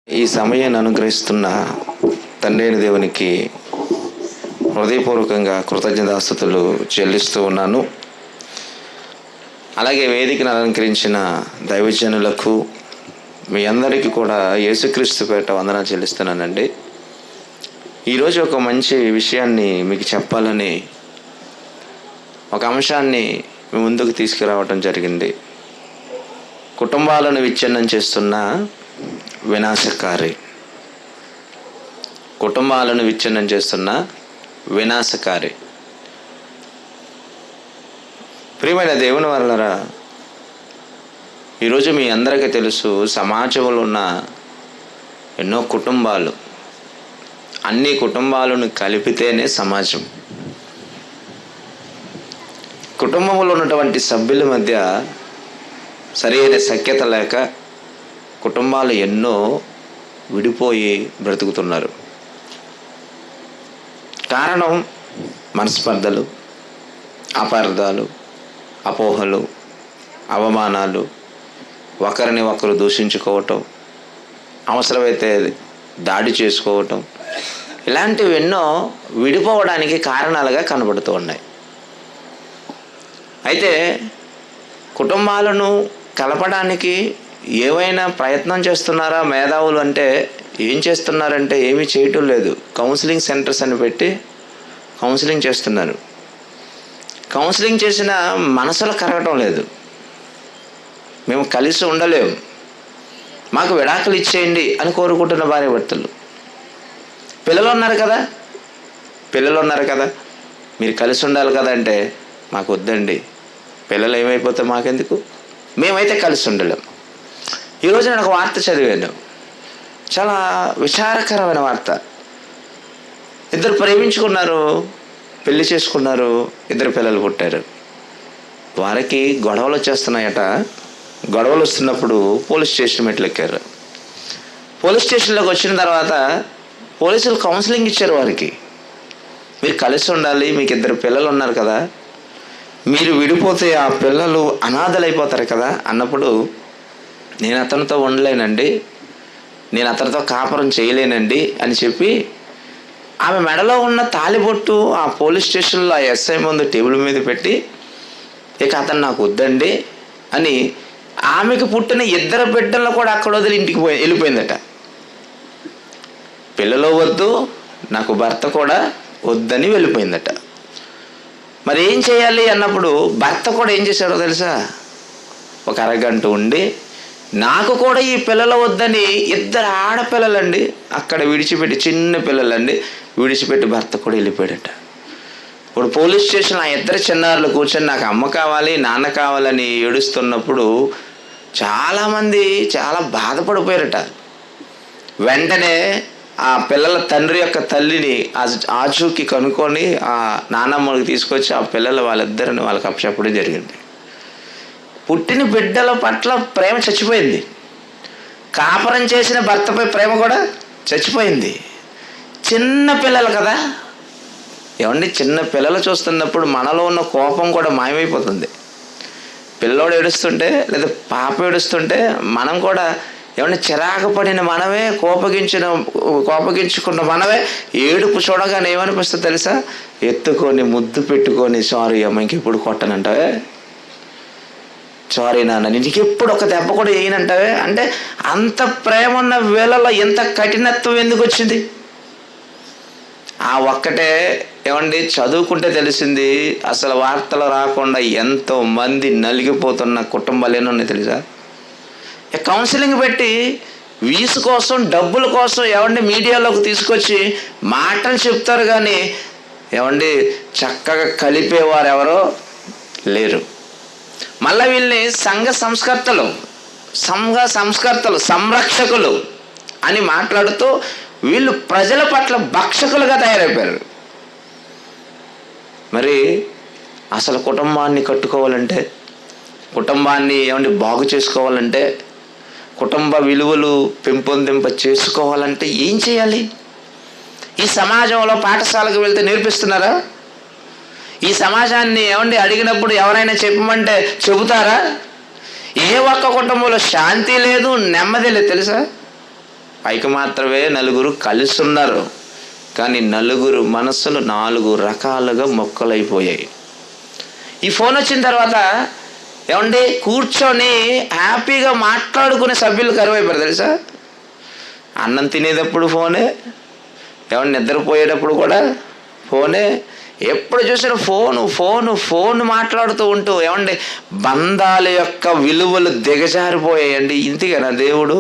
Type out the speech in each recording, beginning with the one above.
ఈ సమయాన్ని అనుగ్రహిస్తున్న తండ్రి అయిన దేవునికి హృదయపూర్వకంగా కృతజ్ఞతాస్తుతులు చెల్లిస్తూ ఉన్నాను. అలాగే వేదికను అలంకరించిన దైవజనులకు మీ అందరికీ కూడా యేసుక్రీస్తు పేట వందనాలు చెల్లిస్తున్నానండి. ఈరోజు ఒక మంచి విషయాన్ని మీకు చెప్పాలని ఒక అంశాన్ని మీ ముందుకు తీసుకురావటం జరిగింది. కుటుంబాలను విచ్ఛిన్నం చేస్తున్న వినాశకారి. కుటుంబాలను విచ్ఛిన్నం చేస్తున్న వినాశకారి. ప్రియమైన దేవుని వల్లరా, ఈరోజు మీ అందరికీ తెలుసు, సమాజంలో ఉన్న ఎన్నో కుటుంబాలు, అన్ని కుటుంబాలను కలిపితేనే సమాజం. కుటుంబంలో ఉన్నటువంటి సభ్యుల మధ్య సరైన సఖ్యత లేక కుటుంబాలు ఎన్నో విడిపోయి బ్రతుకుతున్నారు. కారణం మనస్పర్ధలు, అపార్థాలు, అపోహలు, అవమానాలు, ఒకరిని ఒకరు దూషించుకోవటం, అవసరమైతే దాడి చేసుకోవటం, ఇలాంటివి ఎన్నో విడిపోవడానికి కారణాలుగా కనబడుతూ ఉన్నాయి. అయితే కుటుంబాలను కలపడానికి ఏవైనా ప్రయత్నం చేస్తున్నారా మేధావులు అంటే ఏం చేస్తున్నారంటే ఏమీ చేయటం లేదు. కౌన్సిలింగ్ సెంటర్స్ అని పెట్టి కౌన్సిలింగ్ చేస్తున్నారు. కౌన్సిలింగ్ చేసిన మనసులు కరగటం లేదు. మేము కలిసి ఉండలేము, మాకు విడాకులు ఇచ్చేయండి అని కోరుకుంటున్న భార్య భర్తలు. పిల్లలు ఉన్నారు కదా, మీరు కలిసి ఉండాలి కదా అంటే మాకు వద్దండి, పిల్లలు ఏమైపోతే మాకెందుకు, మేమైతే కలిసి ఉండలేం. ఈరోజు నేను ఒక వార్త చదివాను, చాలా విచారకరమైన వార్త. ఇద్దరు ప్రేమించుకున్నారు, పెళ్లి చేసుకున్నారు, ఇద్దరు పిల్లలు పుట్టారు. వారికి గొడవలు వచ్చేస్తున్నాయట. గొడవలు వస్తున్నప్పుడు పోలీస్ స్టేషన్ మెట్లు ఎక్కారు. పోలీస్ స్టేషన్లోకి వచ్చిన తర్వాత పోలీసులు కౌన్సిలింగ్ ఇచ్చారు వారికి. మీరు కలిసి ఉండాలి, మీకు ఇద్దరు పిల్లలు ఉన్నారు కదా, మీరు విడిపోతే ఆ పిల్లలు అనాథలైపోతారు కదా అన్నప్పుడు, నేను అతనితో ఉండలేనండి, నేను అతనితో కాపురం చేయలేనండి అని చెప్పి ఆమె మెడలో ఉన్న తాళిబొట్టు ఆ పోలీస్ స్టేషన్లో ఆ ఎస్ఐ ముందు టేబుల్ మీద పెట్టి, ఇక అతను నాకు వద్దండి అని ఆమెకు పుట్టిన ఇద్దరు బిడ్డలను కూడా అక్కడ వదిలి ఇంటికి వెళ్ళిపోయిందట. పిల్లలు వద్దు, నాకు భర్త కూడా వద్దని వెళ్ళిపోయిందట. మరి ఏం చేయాలి అన్నప్పుడు భర్త కూడా ఏం చేశాడో తెలుసా? ఒక అరగంట ఉండి, నాకు కూడా ఈ పిల్లలు వద్దని ఇద్దరు ఆడపిల్లలండి అక్కడ విడిచిపెట్టి, చిన్న పిల్లలండి విడిచిపెట్టి భర్త కూడా వెళ్ళిపోయాడట. ఇప్పుడు పోలీస్ స్టేషన్ ఆ ఇద్దరు చిన్నారులు కూర్చొని నాకు అమ్మ కావాలి, నాన్న కావాలని ఏడుస్తున్నప్పుడు చాలామంది చాలా బాధపడిపోయారట. వెంటనే ఆ పిల్లల తండ్రి యొక్క తల్లిని ఆచూకీ కనుక్కొని ఆ నాన్నమ్మకి తీసుకొచ్చి ఆ పిల్లలు వాళ్ళిద్దరిని వాళ్ళకి అప్పచెప్పడం జరిగింది. పుట్టిన బిడ్డల పట్ల ప్రేమ చచ్చిపోయింది. కాపురం చేసిన భర్తపై ప్రేమ కూడా చచ్చిపోయింది. చిన్న పిల్లలు కదా, ఏమండి, చిన్న పిల్లలు చూస్తున్నప్పుడు మనలో ఉన్న కోపం కూడా మాయమైపోతుంది. పిల్లోడు ఏడుస్తుంటే లేదా పాప ఏడుస్తుంటే మనం కూడా ఏమన్నా చిరాకు పడిన మనమే, కోపగించుకున్న మనమే ఏడుపు చూడగానే ఏమనిపిస్తుంది తెలుసా? ఎత్తుకొని ముద్దు పెట్టుకొని, సారీ అమ్మ ఇంకెప్పుడు కొట్టనంటావే, సారీ నాన్న నీకెప్పుడు ఒక దెబ్బ కూడా వేయనంటావే అంటే, అంత ప్రేమ ఉన్న వేళలో ఎంత కఠినత్వం ఎందుకు వచ్చింది? ఆ ఒక్కటే ఏమండి చదువుకుంటే తెలిసింది, అసలు వార్తలు రాకుండా ఎంతో మంది నలిగిపోతున్న కుటుంబాలు ఏమన్నా తెలుసా? కౌన్సిలింగ్ పెట్టి వీసు కోసం, డబ్బుల కోసం ఏమండి మీడియాలోకి తీసుకొచ్చి మాటలు చెప్తారు, కానీ ఏమండి చక్కగా కలిపేవారు ఎవరో లేరు. మళ్ళీ వీళ్ళని సంఘ సంస్కర్తలు, సంరక్షకులు అని మాట్లాడుతూ వీళ్ళు ప్రజల పట్ల భక్షకులుగా తయారైపోయారు. మరి అసలు కుటుంబాన్ని కట్టుకోవాలంటే, కుటుంబాన్ని ఏమండి బాగు చేసుకోవాలంటే, కుటుంబ విలువలు పెంపొందింప చేసుకోవాలంటే ఏం చేయాలి? ఈ సమాజంలో పాఠశాలకు వెళ్తే నేర్పిస్తున్నారా? ఈ సమాజాన్ని ఏమండి అడిగినప్పుడు ఎవరైనా చెప్పమంటే చెబుతారా? ఏ ఒక్క కుటుంబంలో శాంతి లేదు, నెమ్మది లేదు తెలుసా? పైకి మాత్రమే నలుగురు కలిసి ఉన్నారు, కానీ నలుగురు మనసులు 4 రకాలుగా మొక్కలైపోయాయి. ఈ ఫోన్ వచ్చిన తర్వాత ఏమండి కూర్చొని హ్యాపీగా మాట్లాడుకునే సభ్యులు కరువైపోయారు తెలుసా. అన్నం తినేటప్పుడు ఫోనే, ఏమన్నా నిద్రపోయేటప్పుడు కూడా ఫోనే, ఎప్పుడు చూసినా ఫోను ఫోను ఫోన్ మాట్లాడుతూ ఉంటూ ఏమండి బంధాల యొక్క విలువలు దిగజారిపోయాయండి. ఇంతకేనా దేవుడు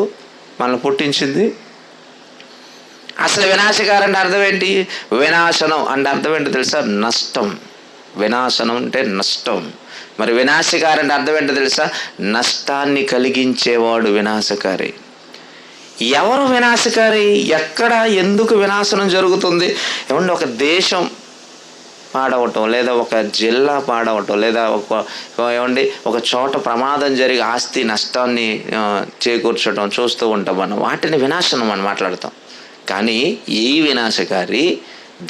మనల్ని పుట్టించింది? అసలు వినాశకారం అంటే అర్థం ఏంటి? వినాశనం అంటే అర్థం ఏంటో తెలుసా? నష్టం. వినాశనం అంటే నష్టం. మరి వినాశకారి అంటే అర్థం ఏంటో తెలుసా? నష్టాన్ని కలిగించేవాడు వినాశకారి. ఎవరు వినాశకారి? ఎక్కడ ఎందుకు వినాశనం జరుగుతుంది? ఏమంటే ఒక దేశం పాడవటం, లేదా ఒక జిల్లా పాడవటం, లేదా ఏమండి ఒక చోట ప్రమాదం జరిగి ఆస్తి నష్టాన్ని చేకూర్చడం చూస్తూ ఉంటాం మనం. వాటిని వినాశనం అని మాట్లాడతాం. కానీ ఈ వినాశకారి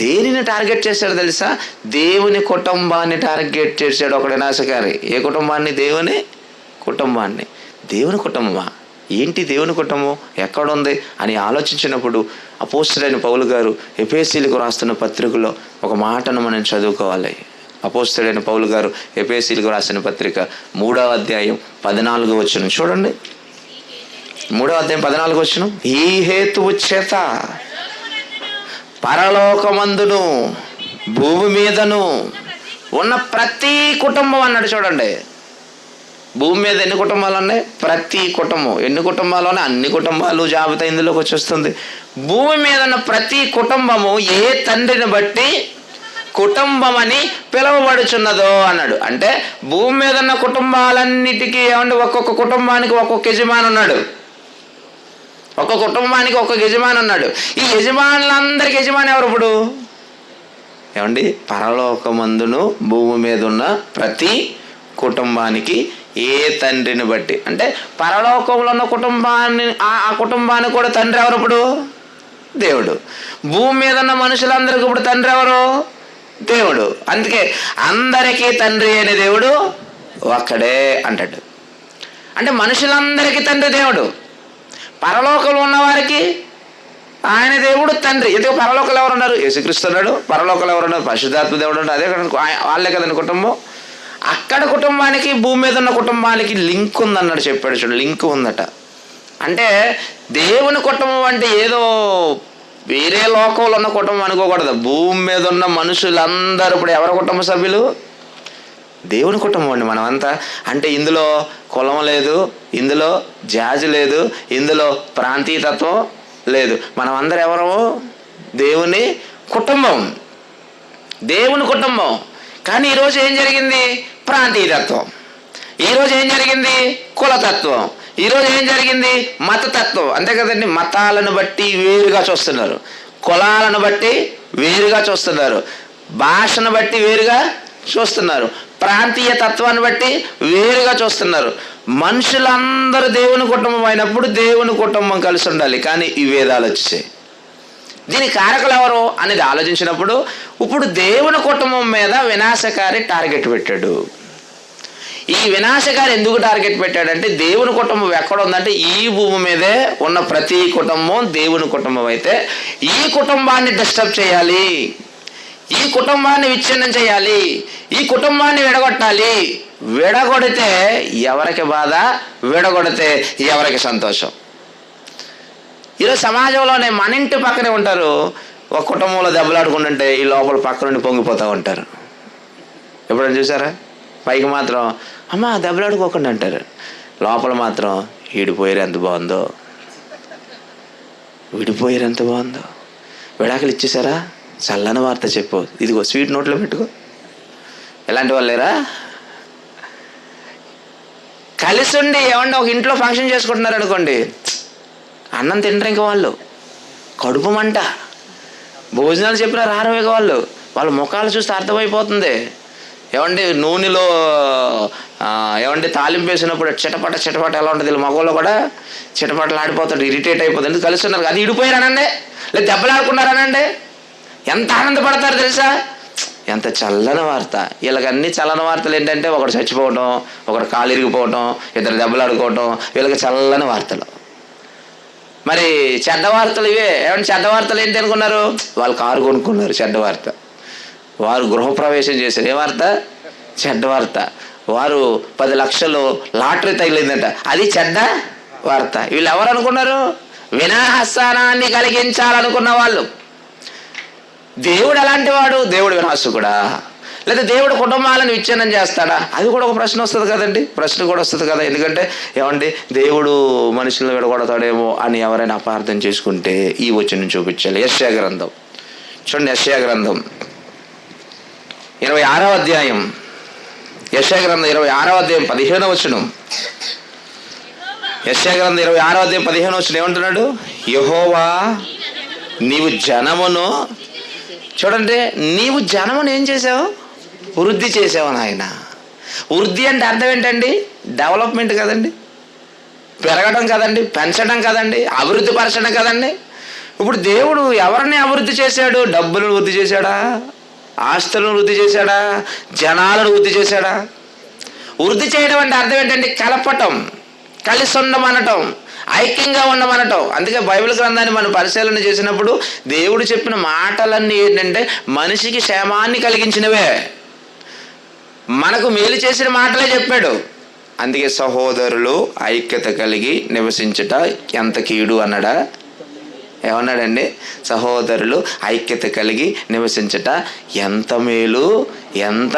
దేనిని టార్గెట్ చేశాడు తెలుసా? దేవుని కుటుంబాన్ని టార్గెట్ చేశాడు ఒక వినాశకారి. ఏ కుటుంబాన్ని? దేవుని కుటుంబాన్ని. దేవుని కుటుంబమా? ఏంటి దేవుని కుటుంబం ఎక్కడుంది అని ఆలోచించినప్పుడు అపోస్తలుడైన పౌలు గారు ఎఫెసీయులకు రాస్తున్న పత్రికలో ఒక మాటను మనం చదువుకోవాలి. అపోస్తలుడైన పౌలు గారు ఎఫెసీయులకు రాసిన పత్రిక 3వ అధ్యాయం 14వ వచనం చూడండి. 3వ అధ్యాయం 14వ వచనం. ఈ హేతువు చేత పరలోకమందును భూమి మీదను ఉన్న ప్రతి కుటుంబం అన్నాడు. చూడండి, భూమి మీద ఎన్ని కుటుంబాలు ఉన్నాయి? ప్రతి కుటుంబం. ఎన్ని కుటుంబాలు ఉన్నాయి? అన్ని కుటుంబాలు జాబితా ఇందులోకి వచ్చేస్తుంది. భూమి మీద ఉన్న ప్రతి కుటుంబము ఏ తండ్రిని బట్టి కుటుంబం అని పిలువబడుచున్నదో అన్నాడు. అంటే భూమి మీద ఉన్న కుటుంబాలన్నిటికీ ఏమంటే ఒక్కొక్క కుటుంబానికి ఒక్కొక్క యజమాని ఉన్నాడు. ఒక్కొక్క కుటుంబానికి ఒక్కొక్క యజమాని ఉన్నాడు. ఈ యజమానులందరికీ యజమాని ఎవరు? ఇప్పుడు ఏమండి పరలోకమందును భూమి మీద ఉన్న ప్రతి కుటుంబానికి ఏ తండ్రిని బట్టి, అంటే పరలోకంలో ఉన్న కుటుంబాన్ని ఆ కుటుంబానికి కూడా తండ్రి ఎవరు? ఇప్పుడు దేవుడు. భూమి మీద ఉన్న మనుషులందరికీ ఇప్పుడు తండ్రి ఎవరు? దేవుడు. అందుకే అందరికీ తండ్రి అనే దేవుడు ఒక్కడే అంటాడు. అంటే మనుషులందరికీ తండ్రి దేవుడు. పరలోకంలో ఉన్నవారికి ఆయన దేవుడు తండ్రి. ఎందుకు? పరలోకంలో ఎవరు ఉన్నారు? యేసుక్రీస్తు ఉన్నాడు. పరలోకంలో ఎవరు ఉన్నారు? పరిశుద్ధాత్మ దేవుడు ఉన్నాడు. అదే వాళ్ళే కదండి కుటుంబం. అక్కడ కుటుంబానికి భూమి మీద ఉన్న కుటుంబానికి లింక్ ఉందన్నాడు, చెప్పాడు. చూడు, లింక్ ఉందట. అంటే దేవుని కుటుంబం అంటే ఏదో వేరే లోకంలో ఉన్న కుటుంబం అనుకోకూడదు. భూమి మీద ఉన్న మనుషులందరూ ఇప్పుడు ఎవరి కుటుంబ సభ్యులు? దేవుని కుటుంబం అండి మనమంతా. అంటే ఇందులో కులం లేదు, ఇందులో జాతి లేదు, ఇందులో ప్రాంతీయతత్వం లేదు. మనం అందరం ఎవరు? దేవుని కుటుంబం. దేవుని కుటుంబం. కానీ ఈరోజు ఏం జరిగింది? ప్రాంతీయతత్వం. ఈరోజు ఏం జరిగింది? కులతత్వం. ఈరోజు ఏం జరిగింది? మతతత్వం. అంతే కదండి. మతాలను బట్టి వేరుగా చూస్తున్నారు, కులాలను బట్టి వేరుగా చూస్తున్నారు, భాషను బట్టి వేరుగా చూస్తున్నారు, ప్రాంతీయ తత్వాన్ని బట్టి వేరుగా చూస్తున్నారు. మనుషులందరూ దేవుని కుటుంబం అయినప్పుడు దేవుని కుటుంబం కలిసి ఉండాలి. కానీ ఈ భేదాలు వచ్చాయి. దీనికి కారకులు ఎవరు అనేది ఆలోచించినప్పుడు ఇప్పుడు దేవుని కుటుంబం మీద వినాశకారి టార్గెట్ పెట్టాడు. ఈ వినాశకారి ఎందుకు టార్గెట్ పెట్టాడంటే దేవుని కుటుంబం ఎక్కడ ఉందంటే ఈ భూమి మీదే ఉన్న ప్రతి కుటుంబం దేవుని కుటుంబం అయితే ఈ కుటుంబాన్ని డిస్టర్బ్ చేయాలి, ఈ కుటుంబాన్ని విచ్ఛిన్నం చేయాలి, ఈ కుటుంబాన్ని విడగొట్టాలి. విడగొడితే ఎవరికి బాధ? విడగొడితే ఎవరికి సంతోషం? ఈరోజు సమాజంలోనే మన ఇంటి పక్కనే ఉంటారు. ఒక కుటుంబంలో దెబ్బలాడుకుంటుంటే ఈ లోపల పక్క నుండి పొంగిపోతూ ఉంటారు. ఎప్పుడైనా చూసారా? పైకి మాత్రం అమ్మ దెబ్బలాడుకోకుండా అంటారు, లోపల మాత్రం విడిపోయారు ఎంత బాగుందో, విడిపోయారు ఎంత బాగుందో, విడాకులు ఇచ్చేసారా, చల్లని వార్త చెప్పు, ఇదిగో స్వీట్ నోట్లో పెట్టుకో. ఎలాంటి వాళ్ళు లేరా? కలిసి ఉండి ఏమన్నా ఒక ఇంట్లో ఫంక్షన్ చేసుకుంటున్నారు అనుకోండి, అన్నం తింటారు ఇంకా వాళ్ళు, కడుపు మంట, భోజనాలు చెప్పినా రారవేగ వాళ్ళు, వాళ్ళ ముఖాలు చూస్తే అర్థమైపోతుంది. ఏమండి నూనెలో ఏమండి తాలింపు వేసినప్పుడు చిటపట చిటపట ఎలా ఉంటుంది, మగవాళ్ళు కూడా చిటపటలు ఆడిపోతాడు, ఇరిటేట్ అయిపోతుంది. ఎందుకు కలిసి ఉన్నారు? అది ఇడిపోయారనండి, లేదా దెబ్బలాడుకున్నారనండి, ఎంత ఆనందపడతారు తెలుసా? ఎంత చల్లని వార్త. వీళ్ళకి అన్ని చల్లని వార్తలు ఏంటంటే ఒకడు చచ్చిపోవటం, ఒకడు కాలు ఇరిగిపోవటం, ఇద్దరు దెబ్బలాడుకోవటం, వీళ్ళకి చల్లని వార్తలు. మరి చెడ్డ వార్తలు ఇవే. ఏమంటే చెడ్డ వార్తలు ఏంటి అనుకున్నారు? వాళ్ళు కారు కొనుక్కున్నారు, చెడ్డ వార్త. వారు గృహప్రవేశం చేశారు, ఏ వార్త? చెడ్డ వార్త. వారు 10 లక్షలు లాటరీ తగిలిందంట, అది చెడ్డ వార్త. వీళ్ళు ఎవరు అనుకున్నారు? వినాశనాన్ని కలిగించాలనుకున్న వాళ్ళు. దేవుడు ఎలాంటి వాడు? దేవుడు వినాశకుడా? లేదా దేవుడు కుటుంబాలను విచ్ఛిన్నం చేస్తాడా? అది కూడా ఒక ప్రశ్న వస్తుంది కదండి, ప్రశ్న కూడా వస్తుంది కదా. ఎందుకంటే ఏమండి, దేవుడు మనుషులను విడగొడతాడేమో అని ఎవరైనా అపార్థం చేసుకుంటే ఈ వచనం చూపించాలి. యెషయా గ్రంథం చూడండి, యెషయా గ్రంథం 26వ అధ్యాయం, యెషయా గ్రంథం 26వ అధ్యాయం 15వ వచనం. యెషయా గ్రంథం 26వ అధ్యాయం 15వ వచనం ఏమంటున్నాడు? యెహోవా నీవు జనమును, చూడండి, నీవు జనమును ఏం చేసావు? వృద్ధి చేసావు నాయన. వృద్ధి అంటే అర్థం ఏంటండి? డెవలప్మెంట్ కదండి, పెరగడం కదండి, పెంచడం కదండి, అభివృద్ధి పరచడం కదండి. ఇప్పుడు దేవుడు ఎవరిని అభివృద్ధి చేశాడు? డబ్బులను వృద్ధి చేశాడా? ఆస్తులను వృద్ధి చేశాడా? జనాలను వృద్ధి చేశాడా? వృద్ధి చేయడం అంటే అర్థం ఏంటండి? కలపటం, కలిసి ఉండమనటం, ఐక్యంగా ఉండమనటం. అందుకే బైబిల్ గ్రంథాన్ని మనం పరిశీలన చేసినప్పుడు దేవుడు చెప్పిన మాటలన్నీ ఏంటంటే మనిషికి క్షేమాన్ని కలిగించినవే, మనకు మేలు చేసిన మాటలే చెప్పాడు. అందుకే సహోదరులు ఐక్యత కలిగి నివసించుట ఎంత కీడు అన్నాడా? ఏమన్నాడండి? సహోదరులు ఐక్యత కలిగి నివసించుట ఎంత మేలు, ఎంత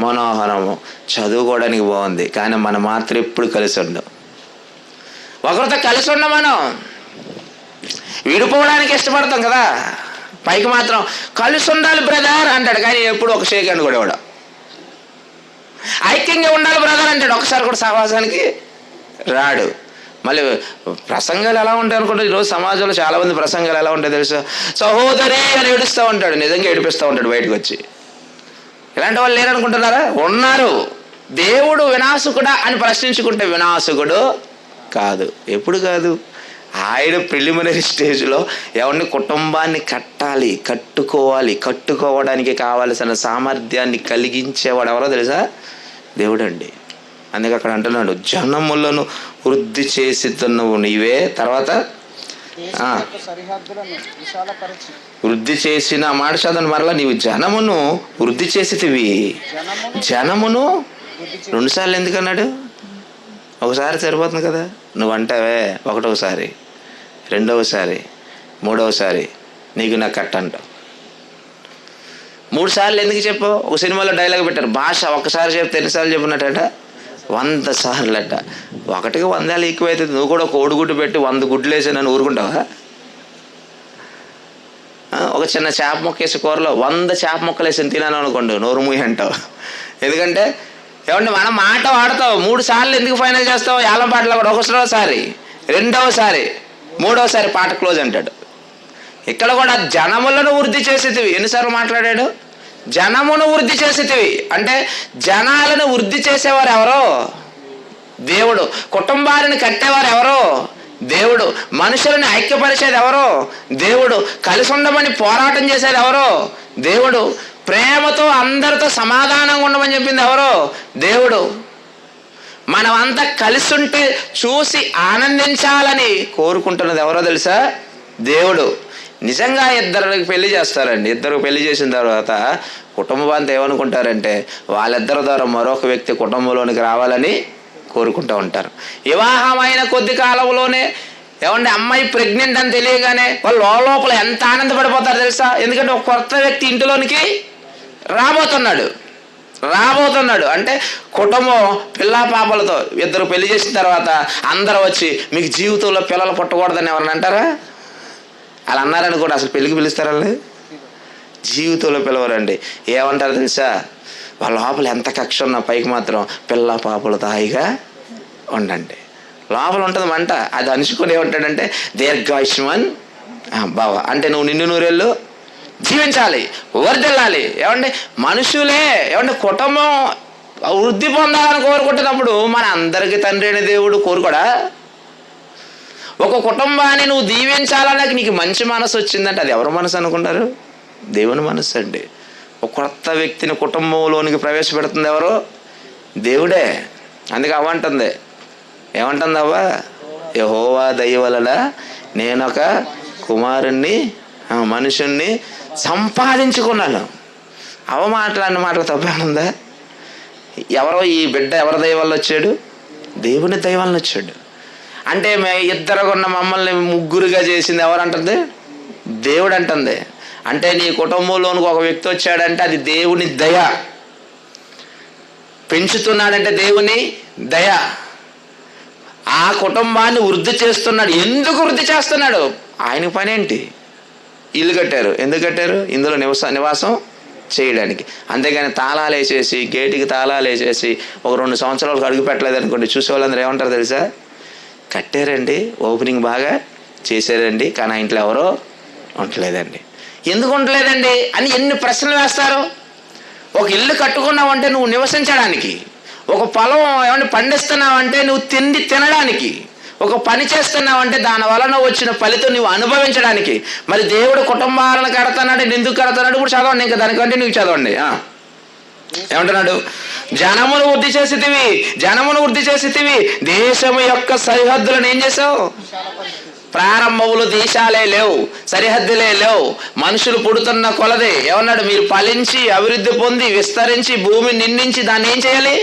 మనోహరము. చదువుకోవడానికి బాగుంది, కానీ మనం మాత్రం ఎప్పుడు కలిసి ఉండం. ఒకరితో కలిసి ఉండం, మనం విడిపోవడానికి ఇష్టపడతాం కదా. పైకి మాత్రం కలిసి ఉండాలి బ్రదర్ అంటాడు, కానీ ఎప్పుడు ఒక షేక్ అని కూడా ఇవ్వడం. ఐక్యంగా ఉండాలి బ్రదర్ అంటాడు, ఒకసారి కూడా సహవాసానికి రాడు. మళ్ళీ ప్రసంగాలు ఎలా ఉంటాయి అనుకుంటే, ఈరోజు సమాజంలో చాలామంది ప్రసంగాలు ఎలా ఉంటాయి తెలుసా? సహోదరి అని ఏడుస్తూ ఉంటాడు, నిజంగా ఏడిపిస్తూ ఉంటాడు బయటకు వచ్చి. ఇలాంటి వాళ్ళు లేరనుకుంటున్నారా? ఉన్నారు. దేవుడు వినాశకుడా అని ప్రశ్నించుకుంటే వినాశకుడు కాదు, ఎప్పుడు కాదు. ఆయన ప్రిలిమినరీ స్టేజ్లో ఎవరిని కుటుంబాన్ని కట్టాలి, కట్టుకోవడానికి కావలసిన సామర్థ్యాన్ని కలిగించేవాడు ఎవరో తెలుసా? దేవుడు అండి. అందుకే అక్కడ అంటున్నాడు, జనములను వృద్ధి చేసితున్నవు నీవే. తర్వాత వృద్ధి చేసిన మాట చదవండి మరలా, నీవు జనమును వృద్ధి చేసితివి. జనమును 2 సార్లు ఎందుకన్నాడు? ఒకసారి సరిపోతుంది కదా. నువ్వు అంటావే, ఒకటోసారి, రెండవసారి, మూడవసారి నీకు నాకు కట్టంటావు. 3 సార్లు ఎందుకు చెప్పు? ఒక సినిమాలో డైలాగ్ పెట్టారు, భాష ఒక్కసారి చెప్తే ఎన్నిసార్లు చెప్పినట్టట? 100 సార్లు అట. 1కి 100 ఎక్కువైతుంది. నువ్వు కూడా ఒక కోడిగుడ్డు పెట్టి 100 గుడ్లు వేసి నన్ను ఊరుకుంటావా? ఒక చిన్న చేప ముక్క వేసి కూరలో 100 చేప ముక్కలు వేసి తినాను అనుకోండి, నోరు మూయి అంటావు. ఎందుకంటే ఏమంటే మనం మాట వాడతావు. 3 సార్లు ఎందుకు ఫైనల్ చేస్తావు? యాలం పాటలో కూడా ఒకసారి, రెండవసారి, మూడవసారి పాట క్లోజ్ అంటాడు. ఇక్కడ కూడా జనములను వృద్ధి చేసేటివి ఎన్నిసార్లు మాట్లాడాడు? జనమును వృద్ధి చేసేటివి అంటే జనాలను వృద్ధి చేసేవారు ఎవరో? దేవుడు. కుటుంబాలను కట్టేవారు ఎవరో? దేవుడు. మనుషులను ఐక్యపరిచేది ఎవరో? దేవుడు. కలిసి ఉండమని పోరాటం చేసేది ఎవరో? దేవుడు. ప్రేమతో అందరితో సమాధానంగా ఉండమని చెప్పింది ఎవరో? దేవుడు. మనమంతా కలిసి ఉంటే చూసి ఆనందించాలని కోరుకుంటున్నది ఎవరో తెలుసా? దేవుడు. నిజంగా ఇద్దరికి పెళ్లి చేస్తారండి. ఇద్దరు పెళ్లి చేసిన తర్వాత కుటుంబం అంతా ఏమనుకుంటారంటే వాళ్ళిద్దరి ద్వారా మరొక వ్యక్తి కుటుంబంలోనికి రావాలని కోరుకుంటూ ఉంటారు. వివాహమైన కొద్ది కాలంలోనే ఏమంటే అమ్మాయి ప్రెగ్నెంట్ అని తెలియగానే వాళ్ళు లోపల ఎంత ఆనందపడిపోతారు తెలుసా? ఎందుకంటే ఒక కొత్త వ్యక్తి ఇంటిలోనికి రాబోతున్నాడు అంటే కుటుంబం పిల్లా పాపలతో. ఇద్దరు పెళ్లి చేసిన తర్వాత అందరూ వచ్చి మీకు జీవితంలో పిల్లలు పుట్టకూడదని ఎవరన్నా అంటారా? అలా అన్నారని కూడా అసలు పెళ్ళికి పిలుస్తారా? జీవితంలో పిలవరండి. ఏమంటారు తెలుసా? వాళ్ళ లోపల ఎంత కక్ష ఉన్నా పైకి మాత్రం పిల్ల పాపలతో హాయిగా ఉండండి. లోపల ఉంటుంది మంట. అది అనుచుకొని ఏమంటాడంటే దీర్ఘాయుష్మాన్ బావ అంటే నువ్వు నిన్ను నూరేళ్ళు జీవించాలి, వర్ధిల్లాలి. ఏమంటే మనుషులే ఏమంటే కుటుంబం వృద్ధి పొందాలని కోరుకుంటున్నప్పుడు మన అందరికీ తండ్రి అయిన దేవుడు కోరుకోడా? ఒక కుటుంబాన్ని నువ్వు దీవించాలన్నాక నీకు మంచి మనసు వచ్చిందంటే అది ఎవరి మనసు అనుకున్నారు? దేవుని మనసు అండి. ఒక కొత్త వ్యక్తిని కుటుంబంలోనికి ప్రవేశపెడుతుంది ఎవరు? దేవుడే. అందుకే అవ్వంటుంది, ఏమంటుంది అవ్వ? యెహోవా దయ వలన నేను ఒక కుమారుణ్ణి మనుషుణ్ణి సంపాదించుకున్నాను. మాట్లాడిన మాటకు తప్పేముందా? ఈ బిడ్డ ఎవరి దయ వల్ల వచ్చాడు? దేవుని దయ వల్ల వచ్చాడు. అంటే ఇద్దరుగా ఉన్న మమ్మల్ని ముగ్గురుగా చేసింది ఎవరంటుంది? దేవుడు అంటుంది. అంటే నీ కుటుంబంలోనికి ఒక వ్యక్తి వచ్చాడంటే అది దేవుని దయ. పెంచుతున్నాడంటే దేవుని దయ. ఆ కుటుంబాన్ని వృద్ధి చేస్తున్నాడు. ఎందుకు వృద్ధి చేస్తున్నాడు? ఆయన పని ఏంటి? ఇల్లు కట్టారు. ఎందుకు కట్టారు? ఇందులో నివాసం చేయడానికి. అంతేగాని తాళాలు వేసేసి, గేటుకి తాళాలు వేసేసి ఒక 2 సంవత్సరాలకు అడుగు పెట్టలేదు అనుకోండి, చూసే వాళ్ళందరూ ఏమంటారు తెలుసా? కట్టారండి, ఓపెనింగ్ బాగా చేశారండి, కానీ ఆ ఇంట్లో ఎవరో ఉండలేదండి. ఎందుకు ఉండలేదండి అని ఎన్ని ప్రశ్నలు వేస్తారు. ఒక ఇల్లు కట్టుకున్నావంటే నువ్వు నివసించడానికి, ఒక పొలం పండిస్తున్నావంటే నువ్వు తినడానికి, ఒక పని చేస్తున్నావంటే దాని వలన వచ్చిన ఫలితం నువ్వు అనుభవించడానికి. మరి దేవుడు కుటుంబాలను కడతాడు. ఎందుకు కడతాడు? ఇప్పుడు చదవండి, ఇంకా దానికంటే నువ్వు చదవండి. ఏమంటున్నాడు? జనమును వృద్ధి చేసితివి, దేశము యొక్క సరిహద్దులను ఏం చేసావు? ప్రారంభములు దేశాలే లేవు, సరిహద్దులే లేవు, మనుషులు పుడుతున్న కొలదే. ఏమన్నాడు? మీరు ఫలించి అభివృద్ధి పొంది విస్తరించి భూమి నిండించి దాన్ని ఏం చేయాలి?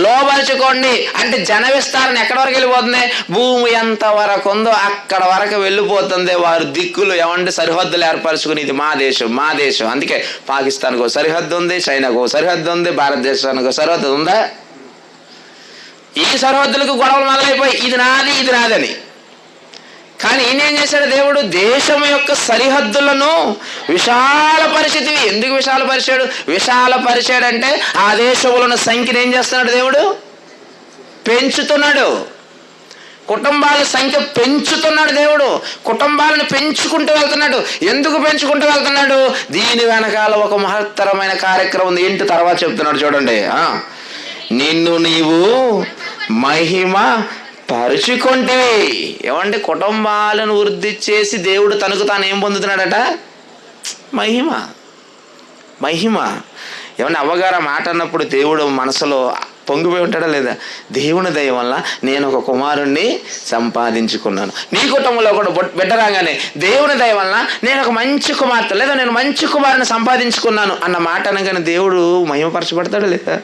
లోపరుచుకోండి. అంటే జన విస్తారణ ఎక్కడి వరకు వెళ్ళిపోతుంది? భూమి ఎంత వరకు ఉందో అక్కడ వరకు వెళ్ళిపోతుంది. వారు దిక్కులు సరిహద్దులు ఏర్పరచుకుని ఇది మా దేశం. అందుకే పాకిస్తాన్కో సరిహద్దు ఉంది, చైనాకో సరిహద్దు ఉంది, భారతదేశానికి సరిహద్దు ఉందా? ఈ సరిహద్దులకు గొడవలు మొదలైపోయి ఇది నాదని. కానీ ఈయనేం చేశాడు? దేవుడు దేశం యొక్క సరిహద్దులను విశాలపరిచితివి. ఎందుకు విశాలపరిచాడంటే ఆ దేశంలోని సంఖ్యను ఏం చేస్తున్నాడు? దేవుడు పెంచుతున్నాడు. కుటుంబాల సంఖ్య పెంచుతున్నాడు. దేవుడు కుటుంబాలను పెంచుకుంటూ వెళ్తున్నాడు. ఎందుకు పెంచుకుంటూ వెళ్తున్నాడు? దీని వెనకాల ఒక మహత్తరమైన కార్యక్రమం ఉంది. ఏంటి తర్వాత చెప్తున్నాడు చూడండి. నిన్ను నీవు మహిమ పరుచుకుంటేవి. కుటుంబాలను వృద్ధి చేసి దేవుడు తనకు తాను ఏం పొందుతున్నాడట? మహిమ. అవ్వగారు మాట అన్నప్పుడు దేవుడు మనసులో పొంగిపోయి ఉంటాడా లేదా? దేవుని దయ వల్ల నేను ఒక కుమారుణ్ణి సంపాదించుకున్నాను. నీ కుటుంబంలో కూడా బిడ్డ రాగానే దేవుని దయ వల్ల నేను ఒక మంచి కుమార్తె లేదా నేను మంచి కుమారుని సంపాదించుకున్నాను అన్న మాట అనగానే దేవుడు మహిమపరచబడతాడా లేదా?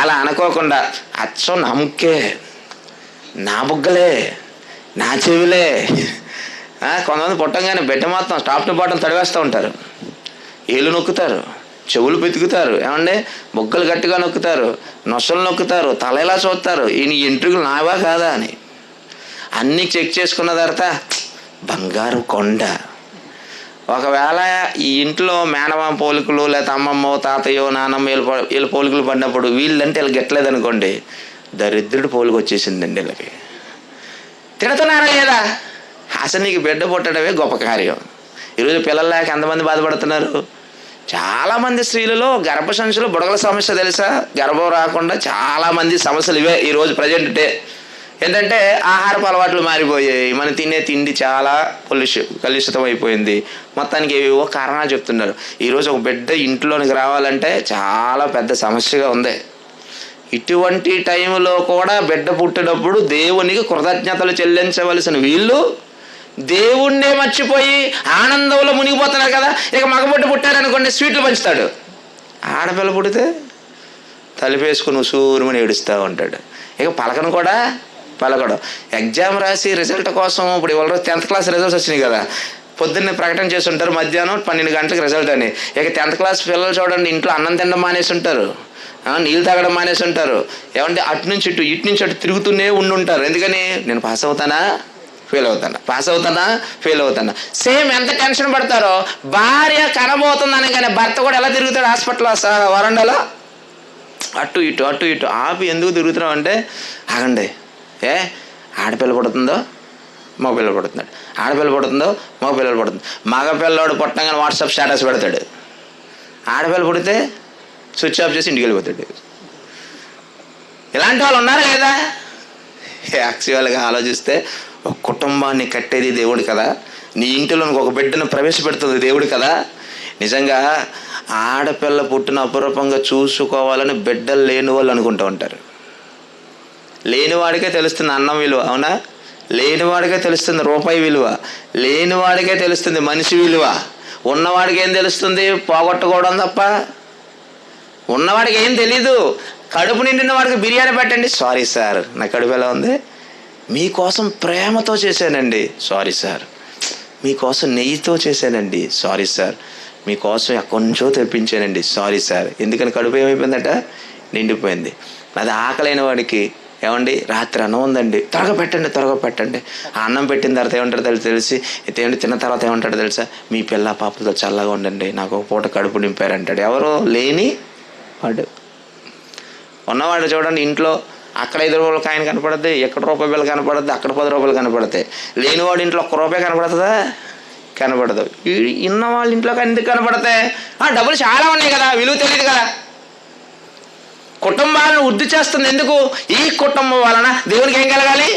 అలా అనుకోకుండా అచ్చం నా ముక్కే, నా బుగ్గలే, నా చెవిలే. కొంతమంది పుట్టంగానే బిడ్డ మొత్తం టాప్ టు బాటం తడివేస్తూ ఉంటారు. ఏళ్ళు నొక్కుతారు, చెవులు పెతుకుతారు, బుగ్గలు గట్టిగా నొక్కుతారు, నొసలు నొక్కుతారు, తల ఎలా చూస్తారు, ఈయన ఎంట్రుకలు నావా కాదా అని అన్నీ చెక్ చేసుకున్న తర్వాత బంగారు కొండ. ఒకవేళ ఈ ఇంట్లో మేనమామ పోలికలు లేదా అమ్మమ్మో తాతయ్యో నానమ్మ వీళ్ళ పోలికలు పడినప్పుడు వీళ్ళంటే వీళ్ళు గెట్టలేదు అనుకోండి, దరిద్రుడు పోలికి వచ్చేసిందండి వీళ్ళకి. తిడుతున్నారా లేదా? అసలు నీకు బిడ్డ పుట్టడమే గొప్ప కార్యం. ఈరోజు పిల్లలు లేక ఎంతమంది బాధపడుతున్నారు? చాలామంది స్త్రీలలో గర్భసంచులు బుడగల సమస్య తెలుసా? గర్భం రాకుండా చాలామంది సమస్యలు ఇవే ఈరోజు ప్రజెంట్ డే. ఏంటంటే ఆహారపు అలవాట్లు మారిపోయాయి, మనం తినే తిండి చాలా కలుషితం అయిపోయింది. మొత్తానికి ఏవేవో కారణాలు చెప్తున్నారు. ఈరోజు ఒక బిడ్డ ఇంట్లోనికి రావాలంటే చాలా పెద్ద సమస్యగా ఉంది. ఇటువంటి టైంలో కూడా బిడ్డ పుట్టినప్పుడు దేవునికి కృతజ్ఞతలు చెల్లించవలసిన వీళ్ళు దేవుణ్ణే మర్చిపోయి ఆనందంలో మునిగిపోతున్నారు కదా. ఇక మగబిడ్డ పుట్టారనుకోండి, స్వీట్లు పంచుతాడు. ఆడపిల్ల పుడితే తలిపేసుకుని ఉసూరుమని ఏడుస్తూ ఉంటాడు. ఇక పలకను కూడా పలకడం. ఎగ్జామ్ రాసి రిజల్ట్ కోసం ఇప్పుడు ఇవాళ 10th క్లాస్ రిజల్ట్స్ వచ్చినాయి కదా, పొద్దున్నే ప్రకటన చేసి ఉంటారు, మధ్యాహ్నం 12 గంటలకు రిజల్ట్ అని. ఇక 10th క్లాస్ పిల్లలు చూడండి, ఇంట్లో అన్నం తినడం మానేసి ఉంటారు, నీళ్ళు తాగడం మానేసి ఉంటారు. అటు నుంచి ఇటు నుంచి అటు తిరుగుతూనే ఉంటారు. ఎందుకని? నేను పాస్ అవుతానా ఫెయిల్ అవుతానా. సేమ్ ఎంత టెన్షన్ పడతారో భార్య కనబోతుందని, కానీ భర్త కూడా ఎలా తిరుగుతాడు హాస్పిటల్లో వరండాలో అటు ఇటు ఆపి ఎందుకు తిరుగుతున్నావు అంటే, ఆగండి, ఆడపిల్ల పుడుతుందో మగ పిల్లలు పుడుతున్నాడు, ఆడపిల్ల పుడుతుందో మగ పిల్లలు పుడుతుంది. మగ పిల్లవాడు పుట్టంగానే వాట్సాప్ స్టేటస్ పెడతాడు, ఆడపిల్ల పుడితే స్విచ్ ఆఫ్ చేసి ఇంటికి వెళ్ళిపోతాడు. ఇలాంటి వాళ్ళు ఉన్నారా లేదా? యాక్చువల్గా ఆలోచిస్తే ఒక కుటుంబాన్ని కట్టేది దేవుడు కదా, నీ ఇంటిలో ఒక బిడ్డను ప్రవేశపెడుతుంది దేవుడు కదా. నిజంగా ఆడపిల్ల పుట్టిన అపురూపంగా చూసుకోవాలని బిడ్డలు లేని వాళ్ళు అనుకుంటూ ఉంటారు. లేనివాడికే తెలుస్తుంది అన్నం విలువ, అవునా? లేనివాడికే తెలుస్తుంది రూపాయి విలువ, లేనివాడికే తెలుస్తుంది మనిషి విలువ. ఉన్నవాడికి ఏం తెలుస్తుంది? పోగొట్టుకోవడం తప్ప. ఉన్నవాడికి ఏం తెలీదు. కడుపు నిండిన వాడికి బిర్యానీ పెట్టండి, సారీ సార్ నా కడుపు ఎలా ఉంది, మీకోసం ప్రేమతో చేశానండి, సారీ సార్. మీకోసం నెయ్యితో చేశానండి, సారీ సార్. మీకోసం ఎక్కడి నుంచో తెప్పించానండి, సారీ సార్. ఎందుకని కడుపు ఏమైపోయిందట? నిండిపోయింది. అది ఆకలైన వాడికి ఏమండి, రాత్రి అన్నం ఉందండి, త్వరగా పెట్టండి. ఆ అన్నం పెట్టిన తర్వాత ఏమంటాడో తెలిసి ఏమండి, తిన్న తర్వాత ఏమంటాడో తెలుసా? మీ పిల్ల పాపతో చల్లగా ఉండండి, నాకు ఒక పూట కడుపు నింపారంటాడు. ఎవరో లేని వాడు. ఉన్నవాడు చూడండి, ఇంట్లో అక్కడ 5 రూపాయల కాయిన్ కనపడుద్ది, ఎక్కడ రూపాయి బిళ్ళ కనపడుద్ది, అక్కడ 10 రూపాయలు కనపడతాయి. లేనివాడు ఇంట్లో 1 రూపాయి కనపడుతుందా? కనపడదు. ఇన్న వాళ్ళ ఇంట్లో ఎందుకు కనపడతాయి? డబ్బులు చాలా ఉన్నాయి కదా, విలువ తెలియదు కదా. కుటుంబాలను వృద్ధి చేస్తుంది ఎందుకు? ఈ కుటుంబం వలన దేవునికి ఏం కలగాలి?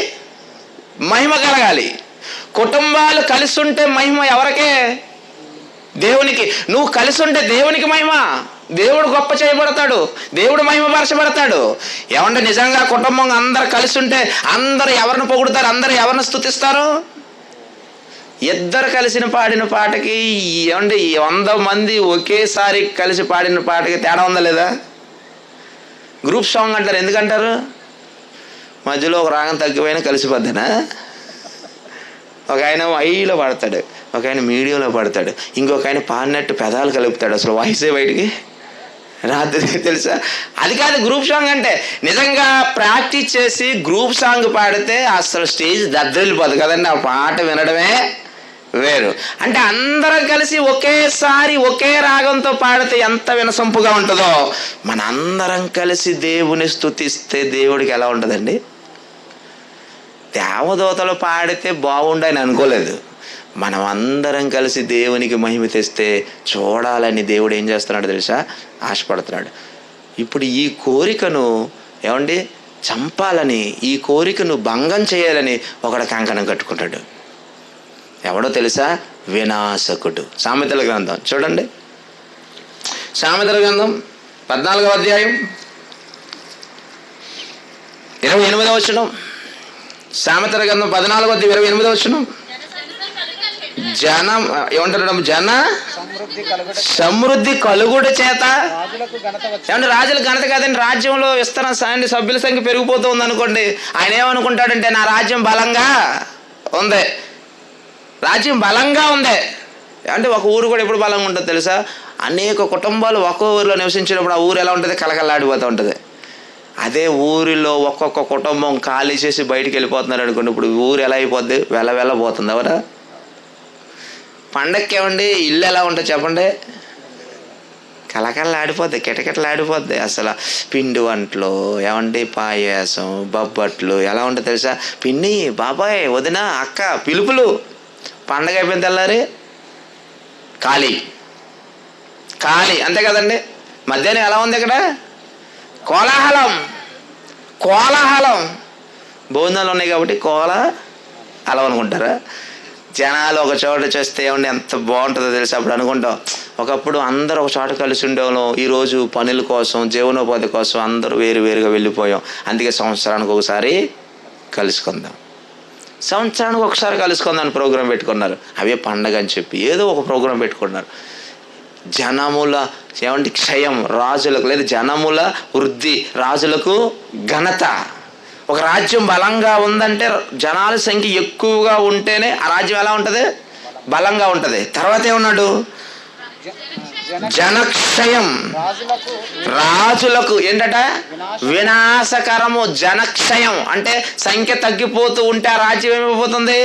మహిమ కలగాలి. కుటుంబాలు కలిసి ఉంటే మహిమ ఎవరికే? దేవునికి. నువ్వు కలిసి ఉంటే దేవునికి మహిమ, దేవుడు గొప్ప చేయబడతాడు, దేవుడు మహిమపరచబడతాడు. ఏమంటే నిజంగా కుటుంబం అందరు కలిసి ఉంటే అందరు ఎవరిని పొగుడుతారు? అందరు ఎవరిని స్తుతిస్తారు? ఇద్దరు కలిసిన పాడిన పాటకి ఏమంటే 100 మంది ఒకేసారి కలిసి పాడిన పాటకి తేడా ఉందా లేదా? గ్రూప్ సాంగ్ అంటారు. ఎందుకంటారు? మధ్యలో ఒక రాగం తగ్గిపోయినా కలిసిపోద్దేనా? ఒక ఆయన హైలో పాడతాడు, ఒక ఆయన మీడియంలో పాడతాడు, ఇంకొక ఆయన పాడినట్టు పెదాలు కలుపుతాడు, అసలు వాయిసే బయటికి రాత్రి. తెలుసా? అది కాదు గ్రూప్ సాంగ్ అంటే. నిజంగా ప్రాక్టీస్ చేసి గ్రూప్ సాంగ్ పాడితే అసలు స్టేజ్ దద్దరిల్లిపోదు కదండి. ఆ పాట వినడమే వేరు. అంటే అందరం కలిసి ఒకేసారి ఒకే రాగంతో పాడితే ఎంత వినసొంపుగా ఉంటుందో, మన అందరం కలిసి దేవుని స్తుతిస్తే దేవుడికి ఎలా ఉంటుందండి? దేవదూతలు పాడితే బాగుండని అనుకోలేదు, మనం అందరం కలిసి దేవునికి మహిమ తెస్తే చూడాలని దేవుడు ఏం చేస్తున్నాడు తెలుసా? ఆశపడుతున్నాడు. ఇప్పుడు ఈ కోరికను ఏమండి చంపాలని, ఈ కోరికను భంగం చేయాలని ఒకడు కంకణం కట్టుకుంటాడు. ఎవడో తెలుసా? వినాశకుడు. సామెతల గ్రంథం చూడండి, సామెతల గ్రంథం 14వ అధ్యాయం 28వ వచనం. సామెతల గ్రంథం 14:28 వచనం. జనం ఏమంటారు? జన సమృద్ధి కలుగుడు చేత ఏమంటే రాజుల ఘనత కాదండి, రాజ్యంలో విస్తరణ సభ్యుల సంఖ్య పెరిగిపోతూ ఉంది అనుకోండి. ఆయన ఏమనుకుంటాడంటే నా రాజ్యం బలంగా ఉంది, రాజ్యం బలంగా ఉంది. అంటే ఒక ఊరు కూడా ఎప్పుడు బలంగా ఉంటుంది తెలుసా? అనేక కుటుంబాలు ఒక్కో ఊరిలో నివసించినప్పుడు ఆ ఊరు ఎలా ఉంటుంది? కలకల్లాడిపోతూ ఉంటుంది. అదే ఊరిలో ఒక్కొక్క కుటుంబం ఖాళీ చేసి బయటికి వెళ్ళిపోతున్నారు అనుకోండి, ఇప్పుడు ఊరు ఎలా అయిపోద్ది? వెళ్ళపోతుంది. ఎవరా పండక్కి ఏమండి ఇల్లు ఎలా ఉంటుంది చెప్పండి? కలకల్లాడిపోద్ది, కిటకిటలాడిపోద్ది. అసలు పిండి వంటలు ఏమండి, పాయసం, బొబ్బట్లు ఎలా ఉంటుంది తెలుసా? పిన్ని, బాబాయ్, వదిన, అక్క పిలుపులు. పండగ అయిపోయిన తెల్లారి ఖాళీ, అంతే కదండి. మధ్యాహ్నం ఎలా ఉంది ఇక్కడ? కోలాహలం. భోజనాలు ఉన్నాయి కాబట్టి కోలాహలం అనుకుంటారా? జనాలు ఒక చోట చేస్తే ఏమండి ఎంత బాగుంటుందో తెలుసు. అప్పుడు అనుకుంటాం ఒకప్పుడు అందరూ ఒక చోట కలిసి ఉండేవాళ్ళం, ఈరోజు పనుల కోసం, జీవనోపాధి కోసం అందరూ వేరుగా వెళ్ళిపోయాం. అందుకే సంవత్సరానికి ఒకసారి కలుసుకుందాం, ప్రోగ్రాం పెట్టుకున్నారు. అవే పండగ అని చెప్పి ఏదో ఒక ప్రోగ్రాం పెట్టుకున్నారు. జనముల ఏమంటే క్షయం రాజులకు, లేదా జనముల వృద్ధి రాజులకు ఘనత. ఒక రాజ్యం బలంగా ఉందంటే జనాల సంఖ్య ఎక్కువగా ఉంటేనే ఆ రాజ్యం ఎలా ఉంటుంది? బలంగా ఉంటుంది. తర్వాత ఏమన్నాడు? జనక్షయం, రాజులకు ఏంటట? వినాశకరము. జనక్షయం అంటే సంఖ్య తగ్గిపోతూ ఉంటే ఆ రాజ్యం ఏమైపోతుంది?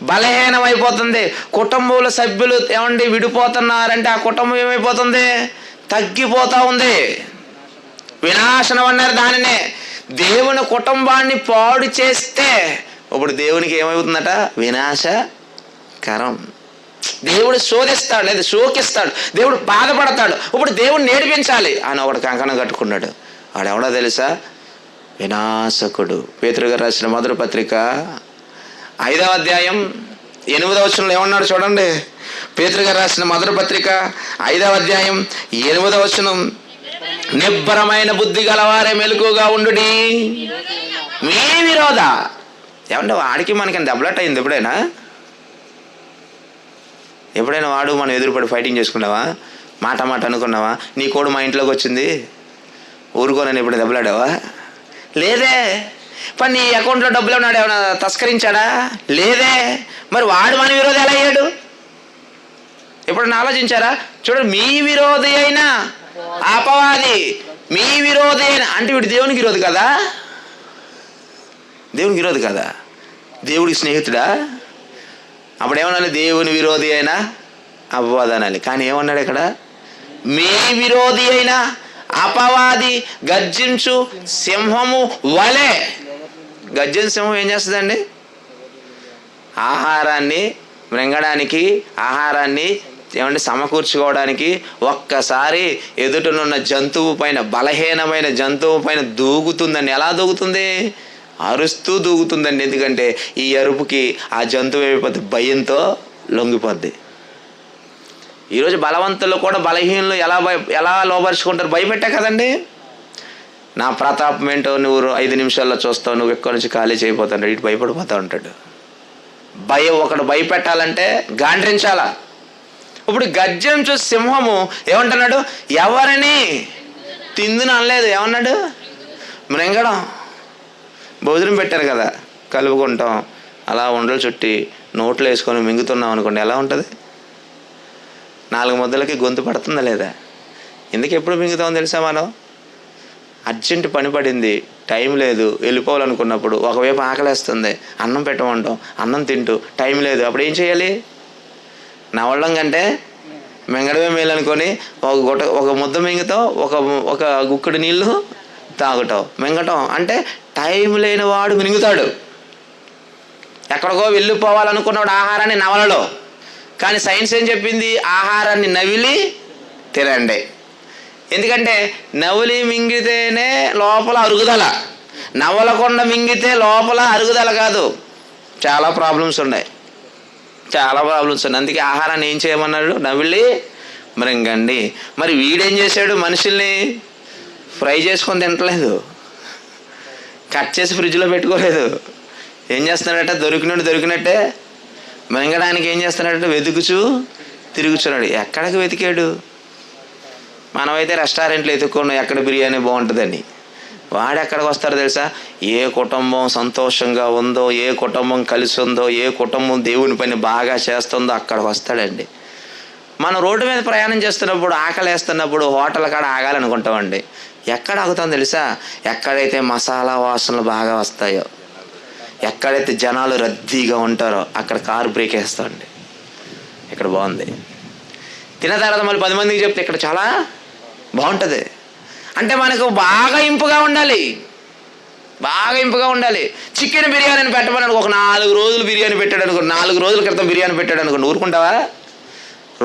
బలహీనమైపోతుంది. కుటుంబంలో సభ్యులు ఏమండి విడిపోతున్నారంటే ఆ కుటుంబం ఏమైపోతుంది? తగ్గిపోతూ ఉంది. వినాశనం అన్నారు దానినే. దేవుని కుటుంబాన్ని పాడు చేస్తే ఇప్పుడు దేవునికి ఏమవుతుందట? వినాశకరం. దేవుడు శోధిస్తాడు, లేదా శోకిస్తాడు, దేవుడు బాధపడతాడు. ఇప్పుడు దేవుడిని నేర్పించాలి అని ఒకడు కంకణం కట్టుకున్నాడు. వాడెవడో తెలుసా? వినాశకుడు. పేతురు గారు రాసిన మొదటి పత్రిక 5వ అధ్యాయం 8వ వచనంలో ఏమన్నాడు చూడండి. పేతురు గారు రాసిన మొదటి పత్రిక 5వ అధ్యాయం 8వ వచనం. నిబ్బరమైన బుద్ధి గలవారే మెలకుగా ఉండుడి, మీ విరోధ ఏమంటే వాడికి మనకి దెబ్బలాట అయింది ఎప్పుడైనా వాడు మనం ఎదురుపడి ఫైటింగ్ చేసుకున్నావా? మాట అనుకున్నావా? నీ కోడు మా ఇంట్లోకి వచ్చింది ఊరుకోనని ఎప్పుడు దెబ్బలాడావా? లేదే. పని నీ అకౌంట్లో డబ్బులు ఉన్నాడు, ఏమైనా తస్కరించాడా? లేదే. మరి వాడు మన విరోధి ఎలా అయ్యాడు? ఎప్పుడన్నా ఆలోచించారా? చూడండి, మీ విరోధి అయినా అపవాది, మీ విరోధి అయినా అంటే వీడు దేవునికి విరోధి కదా? దేవునికి విరోధి కదా? దేవుడికి స్నేహితుడా? అప్పుడు ఏమనాలి? దేవుని విరోధి అయినా అపవాది అనాలి. కానీ ఏమన్నాడు ఇక్కడ? మీ విరోధి అయినా అపవాది గర్జించు సింహము వలె. గర్జించు సింహం ఏం చేస్తుందండి? ఆహారాన్ని మృంగడానికి, ఆహారాన్ని సమకూర్చుకోవడానికి ఒక్కసారి ఎదుటనున్న జంతువు పైన, బలహీనమైన జంతువు పైన దూకుతుందండి. ఎలా దూకుతుంది? అరుస్తూ దూకుతుందండి. ఎందుకంటే ఈ అరుపుకి ఆ జంతువు అయిపోతే భయంతో లొంగిపోద్ది. ఈరోజు బలవంతులు కూడా బలహీనులు ఎలా లోపరుచుకుంటారు? భయపెట్టా కదండి. నా ప్రతాపం ఏంటో నువ్వు 5 నిమిషాల్లో చూస్తావు, నువ్వు ఎక్కడి నుంచి ఖాళీ చేయబోతాడు, ఇటు భయపడిపోతూ ఉంటాడు. ఒకడు భయపెట్టాలంటే గాండ్రించాలా. ఇప్పుడు గర్జించు సింహము ఏమంటున్నాడు? ఎవరిని తిందును అనలేదు. ఏమన్నాడు? మృంగడం. భోజనం పెట్టారు కదా, కలుపుకుంటాం, అలా ఉండలు చుట్టి నోట్లో వేసుకొని మింగుతున్నాం అనుకోండి, ఎలా ఉంటుంది? 4 ముద్దలకి గొంతు పడుతుందా లేదా? ఎందుకు ఎప్పుడు మింగుతామో తెలుసా? మనం అర్జెంట్ పని పడింది, టైం లేదు, వెళ్ళిపోవాలనుకున్నప్పుడు, ఒకవైపు ఆకలేస్తుంది, అన్నం పెట్టమంటాం, అన్నం తింటూ టైం లేదు, అప్పుడు ఏం చేయాలి? నవ్వడం కంటే మింగడమే మేలు అనుకొని ఒక ముద్ద మింగుతాం, ఒక గుక్కడి నీళ్ళు తాగుతాం. మింగటం అంటే టైం లేని వాడు మింగుతాడు. ఎక్కడికో వెళ్ళిపోవాలనుకున్నాడు ఆహారాన్ని నవలలో. కానీ సైన్స్ ఏం చెప్పింది? ఆహారాన్ని నవిలి తినండి. ఎందుకంటే నవిలి మింగితేనే లోపల అరుగుదల, నవలకుండా మింగితే లోపల అరుగుదల కాదు. చాలా ప్రాబ్లమ్స్ ఉన్నాయి. అందుకే ఆహారాన్ని ఏం చేయమన్నాడు? నవిలి మృంగండి. మరి వీడేం చేశాడు? మనుషుల్ని ఫ్రై చేసుకొని తింటలేదు, కట్ చేసి ఫ్రిడ్జ్లో పెట్టుకోలేదు. ఏం చేస్తున్నాడట? దొరికినట్టే మింగడానికి ఏం చేస్తున్నాడట? తిరుగుచున్నాడు. ఎక్కడికి వెతికాడు? మనమైతే రెస్టారెంట్లు ఎత్తుక్కున్నాం ఎక్కడ బిర్యానీ బాగుంటుందని. వాడు ఎక్కడికి వస్తారో తెలుసా? ఏ కుటుంబం సంతోషంగా ఉందో, ఏ కుటుంబం కలిసి ఉందో, ఏ కుటుంబం దేవుని పని బాగా చేస్తుందో అక్కడికి వస్తాడండి. మనం రోడ్డు మీద ప్రయాణం చేస్తున్నప్పుడు, ఆకలి వేస్తున్నప్పుడు హోటల్ కాడ ఆగాలనుకుంటామండి. ఎక్కడ ఆగుతాం తెలుసా? ఎక్కడైతే మసాలా వాసనలు బాగా వస్తాయో, ఎక్కడైతే జనాలు రద్దీగా ఉంటారో అక్కడ కారు బ్రేక్ వేస్తామండి. ఇక్కడ బాగుంది. తిన్న తర్వాత మళ్ళీ 10 మందికి చెప్తే ఇక్కడ చాలా బాగుంటుంది. అంటే మనకు బాగా ఇంపుగా ఉండాలి. చికెన్ బిర్యానీని పెట్టమని ఒక 4 రోజులు బిర్యానీ పెట్టాడు అనుకోండి, 4 రోజుల క్రితం బిర్యానీ పెట్టాడు అనుకోండి, ఊరుకుంటావా?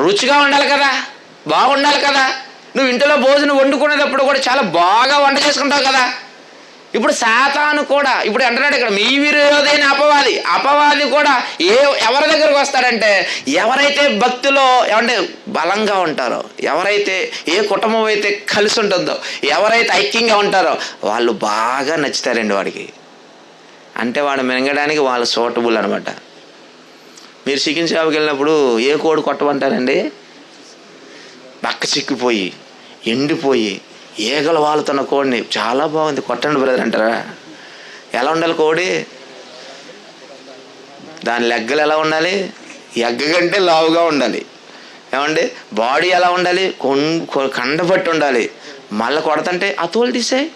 రుచిగా ఉండాలి కదా, బాగుండాలి కదా. నువ్వు ఇంట్లో భోజనం వండుకునేటప్పుడు కూడా చాలా బాగా వంట చేసుకుంటావు కదా. ఇప్పుడు సాతాను కూడా ఇప్పుడు అంటున్నాడు ఇక్కడ, మీ విరోధైన అపవాది కూడా ఎవరి దగ్గరకు వస్తాడంటే, ఎవరైతే భక్తిలో ఏమంటే బలంగా ఉంటారో, ఎవరైతే ఏ కుటుంబం అయితే కలిసి ఉంటుందో, ఎవరైతే ఐక్యంగా ఉంటారో వాళ్ళు బాగా నచ్చుతారండి వాడికి. అంటే వాడు మింగడానికి వాళ్ళు సూటబుల్ అనమాట. మీరు చికెన్ షాప్కి వెళ్ళినప్పుడు ఏ కోడి కొట్టమంటారండి? బక్క చిక్కిపోయి ఎండిపోయి ఈగలు వాలుతున్న కోడిని, చాలా బాగుంది కొట్టండి బ్రదర్ అంటారా? ఎలా ఉండాలి కోడి? దాని లెగ్గలు ఎలా ఉండాలి? ఎగ్గ కంటే లావుగా ఉండాలి. ఏమండి బాడీ ఎలా ఉండాలి? కండపట్టి ఉండాలి. మళ్ళీ కొడతంటే ఆ తోలు తీసేయి,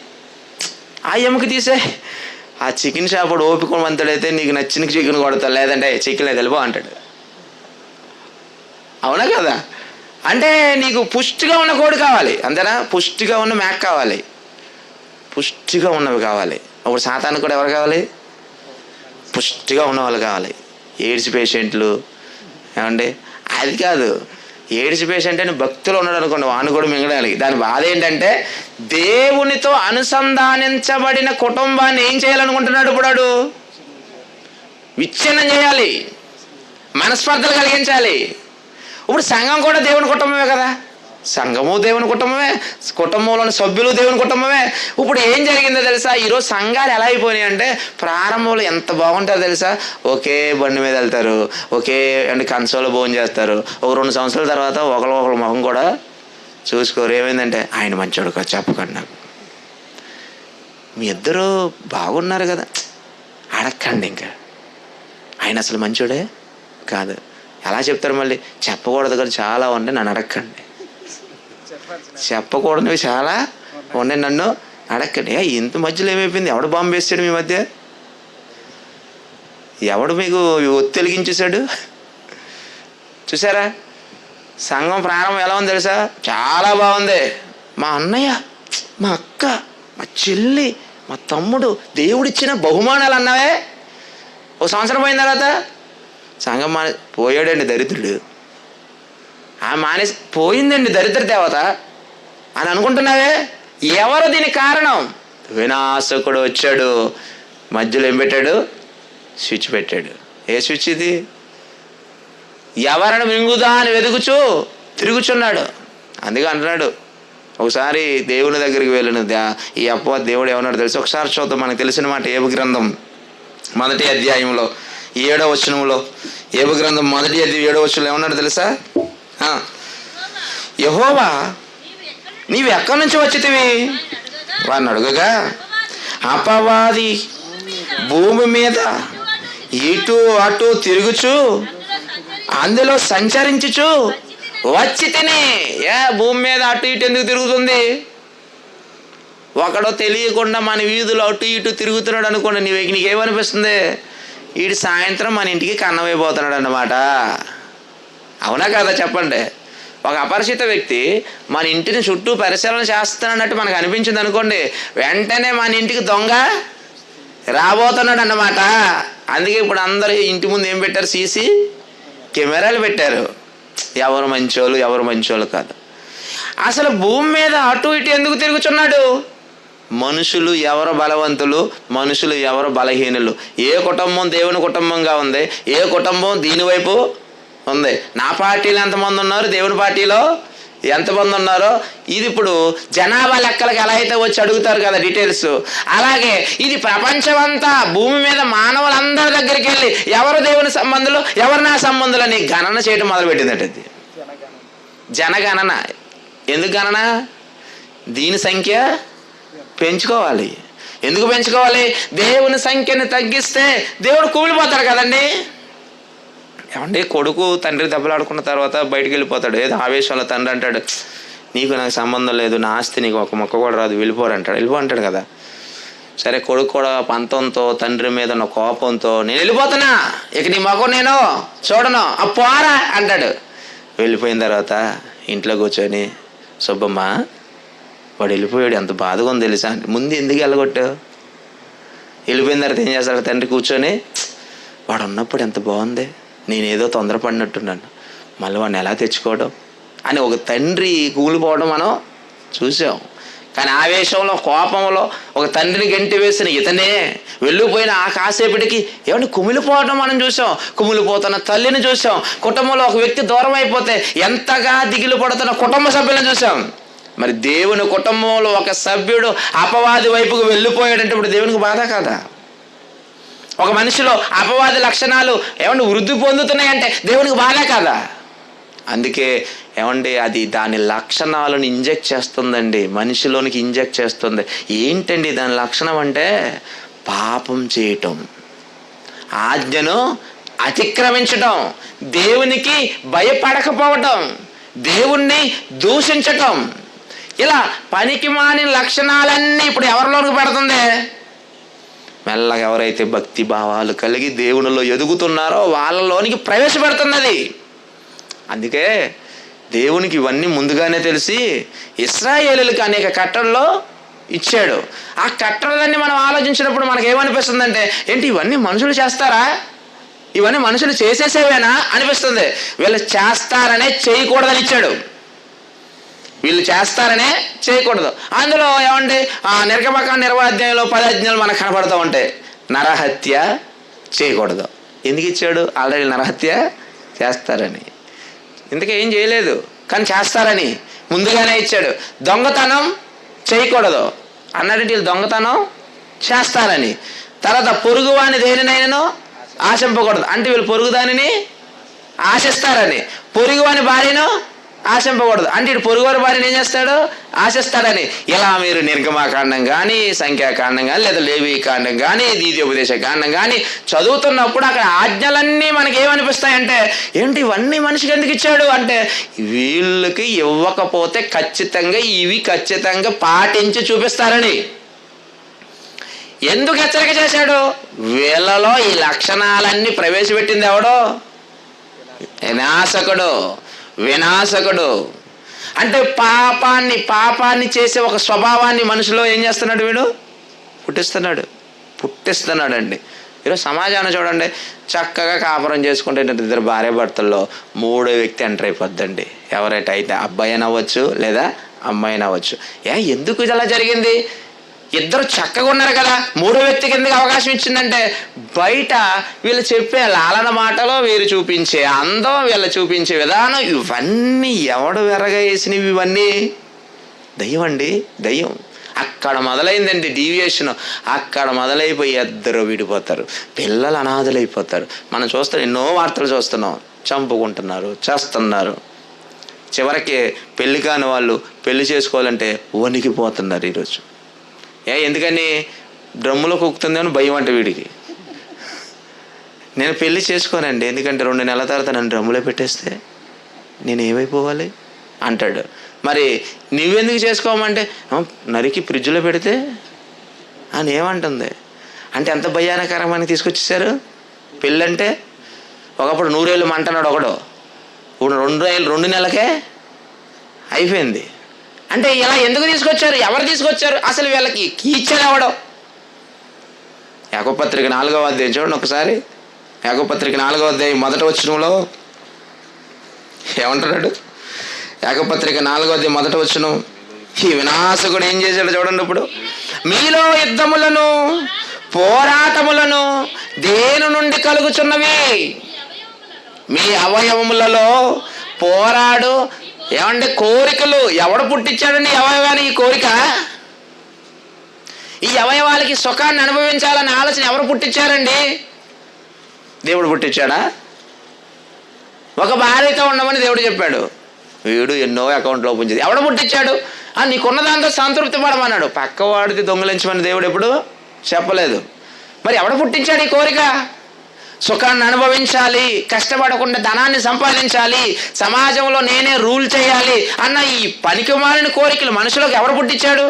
ఆ ఎముక తీసేయి. ఆ చికెన్ షాప్ ఓపిక మంతుడైతే నీకు నచ్చిన చికెన్ కొడతాడు, లేదంటే చికెన్ లేదు వెళ్ళిపో అంటాడు. అవునా కదా? అంటే నీకు పుష్టిగా ఉన్న కోడి కావాలి, అంతేనా? పుష్టిగా ఉన్న మేక కావాలి, పుష్టిగా ఉన్నవి కావాలి. అప్పుడు సాతాను కూడా ఎవరు కావాలి? పుష్టిగా ఉన్న వాళ్ళు కావాలి. ఎయిడ్స్ పేషెంట్లు ఏమండి, అది కాదు. ఎయిడ్స్ పేషెంట్ అని భక్తులు ఉన్నాడు అనుకోండి, వాడిని కూడా మింగడానికి. దాని బాధ ఏంటంటే దేవునితో అనుసంధానించబడిన కుటుంబాన్ని ఏం చేయాలనుకుంటున్నాడు? ఇప్పుడు వాడు విచ్ఛిన్నం చేయాలి, మనస్పర్ధలు కలిగించాలి. ఇప్పుడు సంఘం కూడా దేవుని కుటుంబమే కదా. సంఘము దేవుని కుటుంబమే, కుటుంబంలోని సభ్యులు దేవుని కుటుంబమే. ఇప్పుడు ఏం జరిగిందో తెలుసా? ఈరోజు సంఘాలు ఎలా అయిపోయినాయి అంటే, ప్రారంభంలో ఎంత బాగుంటారో తెలుసా? ఒకే బండి మీద వెళ్తారు, ఒకే కన్సోలో భోజనం చేస్తారు. ఒక 2 సంవత్సరాల తర్వాత ఒకరు ముఖం కూడా చూసుకోరు. ఏమైందంటే, ఆయన మంచోడు కాదు, చెప్పకండి నాకు. మీ ఇద్దరు బాగున్నారు కదా, అడక్కండి. ఇంకా ఆయన అసలు మంచోడే కాదు. ఎలా చెప్తారు? మళ్ళీ చెప్పకూడదు కదా చాలా ఉండే, నన్ను అడక్కండి. చెప్పకూడనివి చాలా ఉండే, నన్ను అడక్కండి. ఇంత మధ్యలో ఏమైపోయింది? ఎవడు బాంబు వేసాడు మీ మధ్య? ఎవడు మీకు ఒత్తి వెలిగించేశాడు? చూసారా? సంఘం ప్రారంభం ఎలా ఉంది తెలుసా? చాలా బాగుంది. మా అన్నయ్య, మా అక్క, మా చెల్లి, మా తమ్ముడు, దేవుడిచ్చిన బహుమానాలు అన్నావే. 1 సంవత్సరం పోయిన తర్వాత సంఘం పోయాడండి దరిద్రుడు. మానేసి పోయిందండి దరిద్ర దేవత అని అనుకుంటున్నావే. ఎవరు దీనికి కారణం? వినాశకుడు వచ్చాడు, మధ్యలో ఏం పెట్టాడు? స్విచ్ పెట్టాడు. ఏ స్విచ్ ఇది? ఎవరిని మింగుదా అని వెతుకుచూ తిరుగుచున్నాడు. అందుకే అంటున్నాడు, ఒకసారి దేవుని దగ్గరికి వెళ్ళిన ఈ అపవాది దేవుడు ఏమన్నాడు తెలుసు? ఒకసారి చూద్దాం. మనకు తెలిసిన మాట ఏబు గ్రంథం 1వ అధ్యాయంలో 7వ వచనంలో. ఏబు గ్రంథం 1వ అధ్యాయం 7వ వచనంలో ఏమన్నాడు తెలుసా? యెహోవా నీవు ఎక్కడి నుంచి వచ్చితివి వాడిని అడుగగా, అపవాది భూమి మీద ఇటు అటు తిరుగుచు అందులో సంచరించుచు వచ్చి తిని. భూమి మీద అటు ఇటు ఎందుకు తిరుగుతుంది? ఒకడో తెలియకుండా మన వీధులు అటు ఇటు తిరుగుతున్నాడు అనుకోండి, నీకేమనిపిస్తుంది? వీడు సాయంత్రం మన ఇంటికి కన్నమైపోతున్నాడు అన్నమాట. అవునా కదా చెప్పండి? ఒక అపరిచిత వ్యక్తి మన ఇంటిని చుట్టూ పరిశీలన చేస్తున్నట్టు మనకు అనిపించింది అనుకోండి, వెంటనే మన ఇంటికి దొంగ రాబోతున్నాడు అన్నమాట. అందుకే ఇప్పుడు అందరూ ఇంటి ముందు ఏం పెట్టారు? సీసీ కెమెరాలు పెట్టారు. ఎవరు మంచోళ్ళు, ఎవరు మంచోళ్ళు కాదు. అసలు భూమి మీద అటు ఇటు ఎందుకు తిరుగుతున్నాడు? మనుషులు ఎవరు బలవంతులు, మనుషులు ఎవరు బలహీనులు. ఏ కుటుంబం దేవుని కుటుంబంగా ఉంది, ఏ కుటుంబం దీనివైపు ఉంది. నా పార్టీలో ఎంతమంది ఉన్నారు, దేవుని పార్టీలో ఎంతమంది ఉన్నారో ఇది ఇప్పుడు జనాభా లెక్కలకు ఎలా అయితే వచ్చి అడుగుతారు కదా డీటెయిల్స్, అలాగే ఇది ప్రపంచం అంతా భూమి మీద మానవులందరి దగ్గరికి వెళ్ళి ఎవరు దేవుని సంబంధులు, ఎవరు నా సంబంధులు అని గణన చేయడం మొదలుపెట్టిందట. ఇది జనగణన. ఎందుకు గణన? దీని సంఖ్య పెంచుకోవాలి. ఎందుకు పెంచుకోవాలి? దేవుని సంఖ్యను తగ్గిస్తే దేవుడు కూలిపోతాడు కదండి. ఏమంటే కొడుకు తండ్రి దెబ్బలాడుకున్న తర్వాత బయటికి వెళ్ళిపోతాడు. ఏదో ఆవేశంలో తండ్రి అంటాడు, నీకు నాకు సంబంధం లేదు, నా ఆస్తి నీకు ఒక మొక్క కూడా రాదు, వెళ్ళిపో అంటాడు కదా. సరే, కొడుకు కూడా పంతంతో తండ్రి మీద ఉన్న కోపంతో, నేను వెళ్ళిపోతున్నా, ఇక నీ మొక్క నేను చూడను, పోరా అంటాడు. వెళ్ళిపోయిన తర్వాత ఇంట్లో కూర్చొని, సుబ్బమ్మ వాడు వెళ్ళిపోయాడు, ఎంత బాధగా ఉంది తెలుసా, ముందు ఎందుకు వెళ్ళగొట్టావు? వెళ్ళిపోయిన తర్వాత ఏం చేస్తాడు తండ్రి? కూర్చొని, వాడు ఉన్నప్పుడు ఎంత బాగుంది, నేనేదో తొందరపడినట్టున్నాను, మళ్ళీ వాడిని ఎలా తెచ్చుకోవడం అని ఒక తండ్రి కూలిపోవడం మనం చూసాం. కానీ ఆవేశంలో, కోపంలో ఒక తండ్రిని గంటి వేసిన ఇతనే వెళ్ళిపోయిన ఆ కాసేపటికి ఏమంటే కుమిలిపోవడం మనం చూసాం. కుమిలిపోతున్న తల్లిని చూసాం. కుటుంబంలో ఒక వ్యక్తి దూరం అయిపోతే ఎంతగా దిగులు పడుతున్న కుటుంబ సభ్యులను చూసాం. మరి దేవుని కుటుంబంలో ఒక సభ్యుడు అపవాది వైపుకు వెళ్ళిపోయాడంటే ఇప్పుడు దేవునికి బాధ కాదా? ఒక మనిషిలో అపవాది లక్షణాలు ఏమంటే వృద్ధి పొందుతున్నాయంటే దేవునికి బాధ కాదా? అందుకే ఏమండి అది దాని లక్షణాలను ఇంజెక్ట్ చేస్తుందండి, మనిషిలోనికి ఇంజెక్ట్ చేస్తుంది. ఏంటండి దాని లక్షణం అంటే? పాపం చేయటం, ఆజ్ఞను అతిక్రమించటం, దేవునికి భయపడకపోవటం, దేవుణ్ణి దూషించటం. ఇలా పనికి మాలిన లక్షణాలన్నీ ఇప్పుడు ఎవరిలోనికి పెడుతుంది? మెల్లగా ఎవరైతే భక్తి భావాలు కలిగి దేవునిలో ఎదుగుతున్నారో వాళ్ళలోనికి ప్రవేశపెడుతుంది అది. అందుకే దేవునికి ఇవన్నీ ముందుగానే తెలిసి ఇశ్రాయేలులకు అనేక కట్టడలో ఇచ్చాడు. ఆ కట్టడలన్నీ మనం ఆలోచించినప్పుడు మనకు ఏమనిపిస్తుందంటే, ఏంటి ఇవన్నీ మనుషులు చేస్తారా, ఇవన్నీ మనుషులు చేసేసేవేనా అనిపిస్తుంది. వీళ్ళు చేస్తారనే చేయకూడదని ఇచ్చాడు. వీళ్ళు చేస్తారనే చేయకూడదు. అందులో ఏమండి నిర్గమకాండ 20వ అధ్యాయంలో 10 ఆజ్ఞలు మనకు కనబడుతూ ఉంటాయి. నరహత్య చేయకూడదు. ఎందుకు ఇచ్చాడు? ఆల్రెడీ నరహత్య చేస్తారని. ఇందుకే ఏం చేయలేదు కానీ చేస్తారని. ముందుగానే ఇచ్చాడు. దొంగతనం చేయకూడదు అన్నాడంటే వీళ్ళు దొంగతనం చేస్తారని. తర్వాత పొరుగువాని దేనినైనాను ఆశింపకూడదు అంటే వీళ్ళు పొరుగు దానిని ఆశిస్తారని. పొరుగువాని భార్యను ఆశింపకూడదు అంటే ఇటు పొరుగువారి భార్యను ఏం చేస్తాడు? ఆశిస్తాడని. ఇలా మీరు నిర్గమాకాండం కానీ, సంఖ్యాకాండం కానీ, లేదా లేవీకాండం కానీ, ద్వితీయోపదేశ కాండం కానీ చదువుతున్నప్పుడు అక్కడ ఆజ్ఞలన్నీ మనకి ఏమనిపిస్తాయంటే, ఏంటి ఇవన్నీ మనిషికి ఎందుకు ఇచ్చాడు అంటే, వీళ్ళకి ఇవ్వకపోతే ఖచ్చితంగా ఇవి ఖచ్చితంగా పాటించి చూపిస్తారని. ఎందుకు హెచ్చరిక చేశాడు? వీళ్ళలో ఈ లక్షణాలన్నీ ప్రవేశపెట్టింది ఎవడో? వినాశకుడు. అంటే పాపాన్ని చేసే ఒక స్వభావాన్ని మనిషిలో ఏం చేస్తున్నాడు? వీడు పుట్టిస్తున్నాడు అండి. ఈరోజు సమాజాన్ని చూడండి, చక్కగా కాపురం చేసుకుంటే ఇద్దరు భార్య భర్తల్లో మూడో వ్యక్తి ఎంటర్ అయిపోద్దండి. ఎవరైతే అయితే అబ్బాయి అవ్వచ్చు లేదా అమ్మాయి అవ్వచ్చు. ఎందుకు ఇలా జరిగింది? ఇద్దరు చక్కగా ఉన్నారు కదా, మూడో వ్యక్తికి ఎందుకు అవకాశం ఇచ్చిందంటే, బయట వీళ్ళు చెప్పే లాలన మాటలో, వీరు చూపించే అందం, వీళ్ళు చూపించే విధానం, ఇవన్నీ ఎవడు వెరగేసినవి? ఇవన్నీ దయ్యం అండి, దయ్యం. అక్కడ మొదలైందండి డీవియేషన్. అక్కడ మొదలైపోయి ఇద్దరు విడిపోతారు, పిల్లలు అనాథలైపోతారు. మనం చూస్తాం, ఎన్నో వార్తలు చూస్తున్నాం. చంపుకుంటున్నారు, చేస్తున్నారు. చివరికి పెళ్లి కాని వాళ్ళు పెళ్లి చేసుకోవాలంటే వణికిపోతున్నారు ఈరోజు. ఎందుకని? డ్రమ్ములో కుక్కుతుందేమో భయం అంటే వీడికి. నేను పెళ్లి చేసుకోనండి, ఎందుకంటే 2 నెలల తర్వాత నన్ను డ్రమ్ములో పెట్టేస్తే నేను ఏమైపోవాలి అంటాడు. మరి నువ్వెందుకు చేసుకోమంటే, నరికి ఫ్రిడ్జ్లో పెడితే అని ఏమంటుంది అంటే ఎంత భయానకరమని తీసుకొచ్చేసారు పెళ్ళంటే. ఒకప్పుడు 100 ఏళ్ళు అంటున్నాడు ఒకడు, ఇప్పుడు 2 నెలలకే అయిపోయింది. అంటే ఇలా ఎందుకు తీసుకొచ్చారు? ఎవరు తీసుకొచ్చారు? అసలు వీళ్ళకి కీచ్చాడు ఎవడో? యాకోబు పత్రిక 4వ అధ్యాయం చూడండి ఒకసారి. యాకోబు పత్రిక 4వ అధ్యాయం 1వ వచనంలో ఏమంటున్నాడు? యాకోబు పత్రిక 4వ అధ్యాయం 1వ వచనం, ఈ వినాశకుడు ఏం చేశాడు చూడండి. ఇప్పుడు మీలో యుద్ధములను పోరాటములను దేని నుండి కలుగుచున్నవి? మీ అవయవములలో పోరాడు. ఏమంటే కోరికలు ఎవడు పుట్టించాడండి? అవయవాన్ని ఈ కోరిక, ఈ అవయవాలకి సుఖాన్ని అనుభవించాలన్న ఆలోచన ఎవరు పుట్టించారండి? దేవుడు పుట్టించాడా? ఒక భార్యతో ఉండమని దేవుడు చెప్పాడు, వీడు ఎన్నో అకౌంట్లో ఓపెన్ చేసి. ఎవడు పుట్టించాడు? నీకున్న దాంతో సంతృప్తి పడమన్నాడు. పక్కవాడిది దొంగలించమని దేవుడు ఎప్పుడు చెప్పలేదు. మరి ఎవడు పుట్టించాడు ఈ కోరిక? సుఖాన్ని అనుభవించాలి, కష్టపడకుండా ధనాన్ని సంపాదించాలి, సమాజంలో నేనే రూల్ చేయాలి అన్న ఈ పనికిమాలిన కోరికలు మనుషులకు ఎవరు పుట్టించాడు?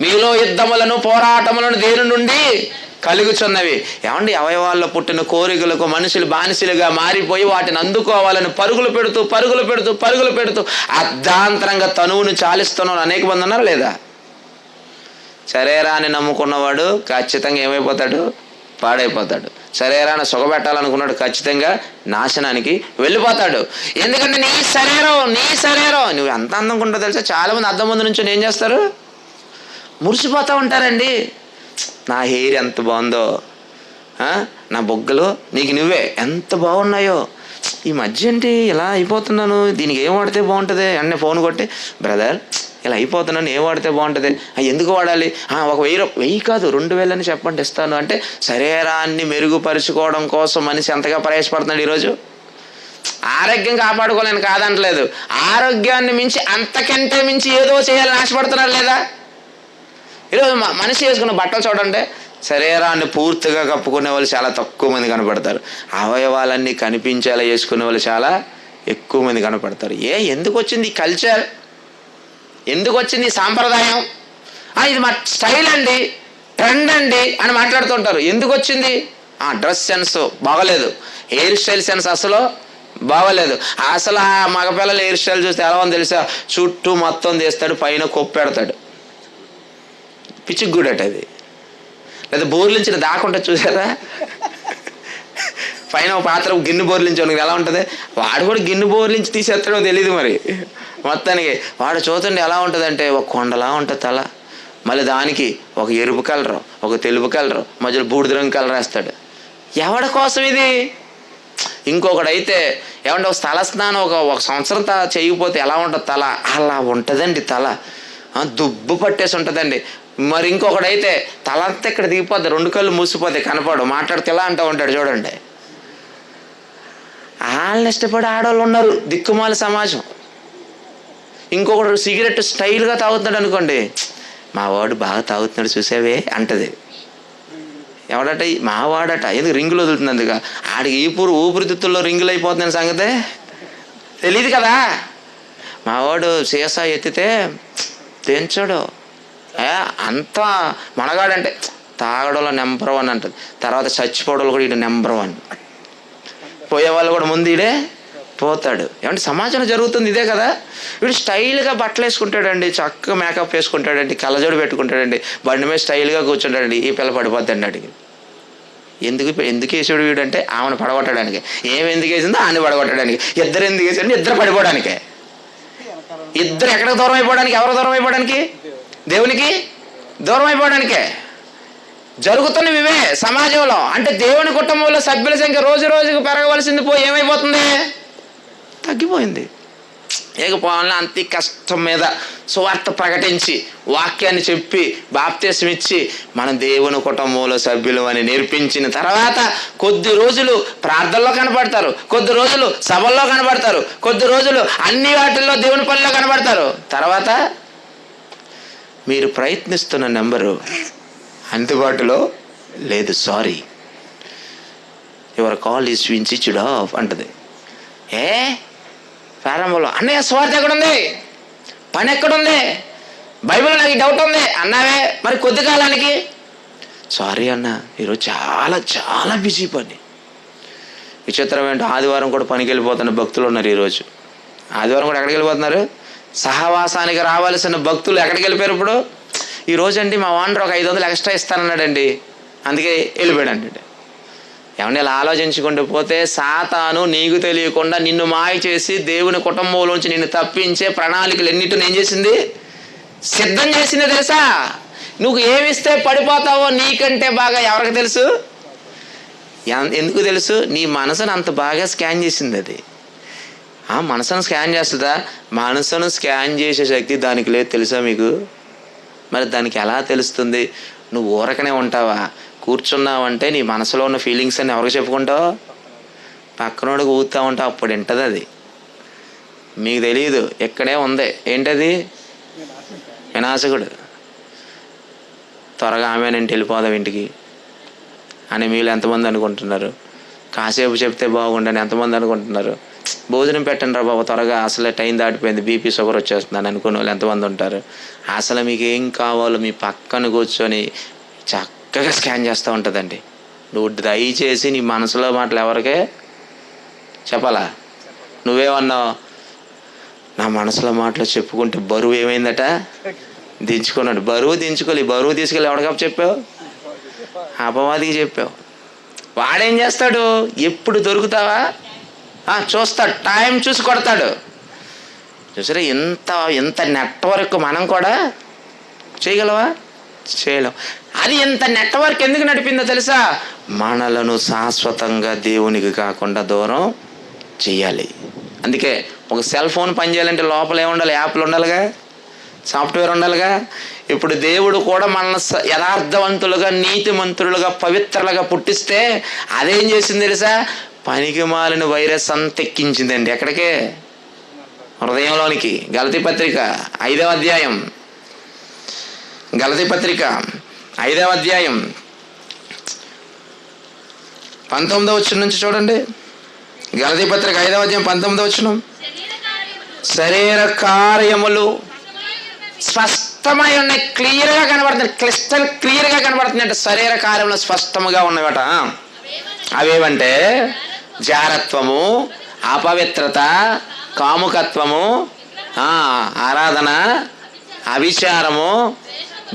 మీలో యుద్ధములను పోరాటములను దేని నుండి కలుగుచున్నవి. ఏమండి, అవయవాల్లో పుట్టిన కోరికలకు మనుషులు బానిసలుగా మారిపోయి వాటిని అందుకోవాలని పరుగులు పెడుతూ అర్ధాంతరంగా తనువును చాలిస్తున్న అనేక మంది ఉన్నారు లేదా? శరీరాన్ని నమ్ముకున్నవాడు ఖచ్చితంగా ఏమైపోతాడు? పాడైపోతాడు. శరీరాన్ని సుఖపెట్టాలనుకున్నాడు ఖచ్చితంగా నాశనానికి వెళ్ళిపోతాడు. ఎందుకంటే నీ శరీరం నువ్వు ఎంత అందంగా ఉంటుందో తెలుసా? చాలామంది అద్దం ముందు నుంచి ఏం చేస్తారు? మురిసిపోతూ ఉంటారండి. నా హెయిర్ ఎంత బాగుందో, నా బొగ్గలు నీకు నువ్వే ఎంత బాగున్నాయో, ఈ మధ్య ఏంటి ఇలా అయిపోతున్నాను, దీనికి ఏం వాడితే బాగుంటుంది అన్నీ ఫోన్ కొట్టి, బ్రదర్ ఇలా అయిపోతున్నాను, ఏం వాడితే బాగుంటుంది? ఎందుకు వాడాలి? ఒక 1000 కాదు 2000 అని చెప్పండి ఇస్తాను అంటే, శరీరాన్ని మెరుగుపరుచుకోవడం కోసం మనిషి ఎంతగా ప్రయాసపడుతున్నాడు ఈరోజు. ఆరోగ్యం కాపాడుకోలేని కాదంటలేదు, ఆరోగ్యాన్ని మించి అంతకంటే మించి ఏదో చేయాలని ఆశపడుతున్నారు లేదా? ఈరోజు మనిషి వేసుకున్న బట్టలు చూడండి, శరీరాన్ని పూర్తిగా కప్పుకునే వాళ్ళు చాలా తక్కువ మంది కనపడతారు. అవయవాలన్నీ కనిపించేలా వేసుకునే వాళ్ళు చాలా ఎక్కువ మంది కనపడతారు. ఎందుకు వచ్చింది ఈ కల్చర్? ఎందుకు వచ్చింది ఈ సాంప్రదాయం? ఇది మా స్టైల్ అండి, ట్రెండ్ అండి అని మాట్లాడుతుంటారు. ఎందుకు వచ్చింది? డ్రెస్ సెన్స్ బాగలేదు, హెయిర్ స్టైల్ సెన్స్ అసలు బాగలేదు. అసలు ఆ మగపిల్లల హెయిర్ స్టైల్ చూస్తే ఎలా ఉందో తెలుసా? చుట్టూ మొత్తం తీస్తాడు, పైన కొప్పు పెడతాడు, పిచ్చికి గుడట అది. లేదా బోర్లించిన దాకుంటే చూసారా, పైన ఒక పాత్ర గిన్నె బోర్లించి ఎలా ఉంటుంది, వాడు కూడా గిన్నె బోర్లించి తీసేస్తాడో తెలియదు. మరి మొత్తానికి వాడు చూస్తుండే ఎలా ఉంటుందంటే ఒక కొండలా ఉంటుంది తల, మళ్ళీ దానికి ఒక ఎరుపు కలరు, ఒక తెలుపు కలరు, మధ్యలో బూడిద రంగు కలర్ వేస్తాడు. ఎవడి కోసం ఇది? ఇంకొకడైతే ఏమంటే ఒక స్థల స్నానం ఒక సంవత్సరం చేయకపోతే ఎలా ఉంటుంది తల, అలా ఉంటుందండి తల, దుబ్బు పట్టేసి ఉంటుందండి. మరి ఇంకొకడైతే తల అంతా ఇక్కడ దిగిపోద్ది, 2 కళ్ళు మూసిపోతాయి, కనపడు, మాట్లాడితే ఎలా అంటూ ఉంటాడు చూడండి. వాళ్ళని ఇష్టపడే ఆడవాళ్ళు ఉన్నారు, దిక్కుమాల సమాజం. ఇంకొకడు సిగరెట్ స్టైల్గా తాగుతున్నాడు అనుకోండి, మా వాడు బాగా తాగుతున్నాడు చూసావే అంటది. ఎవడట? మా వాడట. ఎందుకు? రింగులు వదులుతుంది అందుక. ఆడికి ఊపిరితిత్తుల్లో రింగులు అయిపోతుందని సంగతే తెలియదు కదా. మా వాడు సీసా ఎత్తితే తెంచడు, అంతా మనగాడంటే తాగడంలో నెంబర్ 1 అంటది. తర్వాత చచ్చిపోవడంలో కూడా ఇటు నెంబర్ 1. పోయేవాళ్ళు కూడా ముందు ఇడే పోతాడు. ఏమంటే సమాజంలో జరుగుతుంది ఇదే కదా. వీడు స్టైల్గా బట్టలు వేసుకుంటాడండి, చక్కగా మేకప్ వేసుకుంటాడండి, కళ్ళజోడు పెట్టుకుంటాడండి, బండి మీద స్టైల్గా కూర్చుంటాడండి. ఈ పిల్ల పడిపోద్దండి అడిగి. ఎందుకు వేసాడు వీడు అంటే ఆమెను పడగొట్టడానికి. ఎందుకు వేసిందో ఆమెను పడగొట్టడానికి. ఇద్దరు ఎందుకు వేసాడు? ఇద్దరు పడిపోవడానికే. ఇద్దరు ఎక్కడికి దూరం అయిపోవడానికి? ఎవరు దూరం అయిపోవడానికి? దేవునికి దూరం అయిపోవడానికే జరుగుతున్నవి ఇవే సమాజంలో. అంటే దేవుని కుటుంబంలో సభ్యుల సంఖ్య రోజు రోజుకు పెరగవలసింది పోయి ఏమైపోతుంది? తగ్గిపోయింది. ఏకపోవాలని అంత కష్టం మీద సువార్త ప్రకటించి వాక్యాన్ని చెప్పి బాప్తిసం ఇచ్చి మనం దేవుని కుటుంబంలో సభ్యులు అని నేర్పించిన తర్వాత కొద్ది రోజులు ప్రార్థనలో కనబడతారు, కొద్ది రోజులు సభల్లో కనబడతారు, కొద్ది రోజులు అన్ని వాటిల్లో దేవుని పనిలో కనబడతారు. తర్వాత మీరు ప్రయత్నిస్తున్న నెంబరు అందుబాటులో లేదు, sorry, your call is switched off అంటది. ప్రారంభంలో అన్నయ్య స్వార్థ ఎక్కడుంది, పని ఎక్కడుంది, బైబిల్లో నాకు డౌట్ ఉంది అన్నావే, మరి కొద్ది కాలానికి సారీ అన్న ఈరోజు చాలా చాలా బిజీ పని. విచిత్రం ఏంటో ఆదివారం కూడా పనికి వెళ్ళిపోతున్న భక్తులు ఉన్నారు. ఈరోజు ఆదివారం కూడా ఎక్కడికి వెళ్ళిపోతున్నారు? సహవాసానికి రావాల్సిన భక్తులు ఎక్కడికి వెళ్ళిపోయారు ఇప్పుడు? ఈరోజు అండి మా ఓనర్ ఒక 500 ఎక్స్ట్రా ఇస్తానన్నాడండి, అందుకే వెళ్ళిపోయాడండి. ఏమన్నా ఇలా ఆలోచించుకుంటూ పోతే సాతాను నీకు తెలియకుండా నిన్ను మాయ చేసి దేవుని కుటుంబంలోంచి నిన్ను తప్పించే ప్రణాళికలు ఎన్నిటిని ఏం చేసింది? సిద్ధం చేసింది. తెలుసా? నువ్వు ఏమిస్తే పడిపోతావో నీకంటే బాగా ఎవరికి తెలుసు? ఎందుకు తెలుసు? నీ మనసును అంత బాగా స్కాన్ చేసింది అది. మనసును స్కాన్ చేస్తుందా? మనసును స్కాన్ చేసే శక్తి దానికి లేదు, తెలుసా మీకు? మరి దానికి ఎలా తెలుస్తుంది? నువ్వు ఊరకనే ఉంటావా? కూర్చున్నావంటే నీ మనసులో ఉన్న ఫీలింగ్స్ అని ఎవరికి చెప్పుకుంటావు? పక్కనోడికి ఊగుతూ ఉంటావు, అప్పుడు వింటది అది. మీకు తెలియదు, ఇక్కడే ఉంది. ఏంటది? వినాశకుడు. త్వరగా ఆమెనంటే వెళ్ళిపోదాం ఇంటికి అని మీరు ఎంతమంది అనుకుంటున్నారు? కాసేపు చెప్తే బాగుండని ఎంతమంది అనుకుంటున్నారు? భోజనం పెట్టండి రా బాబు త్వరగా, అసలే టైం దాటిపోయింది, బీపీ షుగర్ వచ్చేస్తుందని అనుకునే వాళ్ళు ఎంతమంది ఉంటారు? అసలు మీకు ఏం కావాలో మీ పక్కన కూర్చొని చక్కగా స్కాన్ చేస్తూ ఉంటుందండి. నువ్వు దయచేసి నీ మనసులో మాటలు ఎవరికే చెప్పాలా? నువ్వేమన్నావు? నా మనసులో మాటలు చెప్పుకుంటే బరువు ఏమైందట? దించుకున్నాడు. బరువు తీసుకెళ్ళి ఎవరికప్పు చెప్పావు? అపవాదికి చెప్పావు. వాడేం చేస్తాడు? ఎప్పుడు దొరుకుతావా చూస్తాడు, టైం చూసి కొడతాడు. చూసారా ఎంత నెట్వర్క్ మనం కూడా చేయగలవా? చేయలేం. అది ఎంత నెట్వర్క్ ఎందుకు నడిపిందో తెలుసా? మనలను శాశ్వతంగా దేవునికి కాకుండా దూరం చేయాలి. అందుకే ఒక సెల్ ఫోన్ పనిచేయాలంటే లోపల ఏముండాలి? యాప్లు ఉండాలిగా, సాఫ్ట్వేర్ ఉండాలిగా. ఇప్పుడు దేవుడు కూడా మనల్ని యథార్థవంతులుగా, నీతిమంతులుగా, పవిత్రులుగా పుట్టిస్తే అదేం చేసింది తెలుసా? పనికి మాలిన వైరస్ అంత ఎక్కించిందండి. ఎక్కడికే? హృదయంలోనికి. గలతీ పత్రిక 5వ అధ్యాయం, గలతీ పత్రిక 5వ అధ్యాయం 19వ వచనం నుంచి చూడండి. గలతీ పత్రిక 5వ అధ్యాయం 19వ వచనం. శరీర కార్యములు స్పష్టమై ఉన్నాయి, క్లియర్గా కనబడుతుంది, క్లిస్టల్ క్లియర్గా కనబడుతుంది. అంటే శరీర కార్యములు స్పష్టముగా ఉన్నవట. అవేవంటే జారత్వము, అపవిత్రత, కాముకత్వము, ఆరాధన, అవిచారము,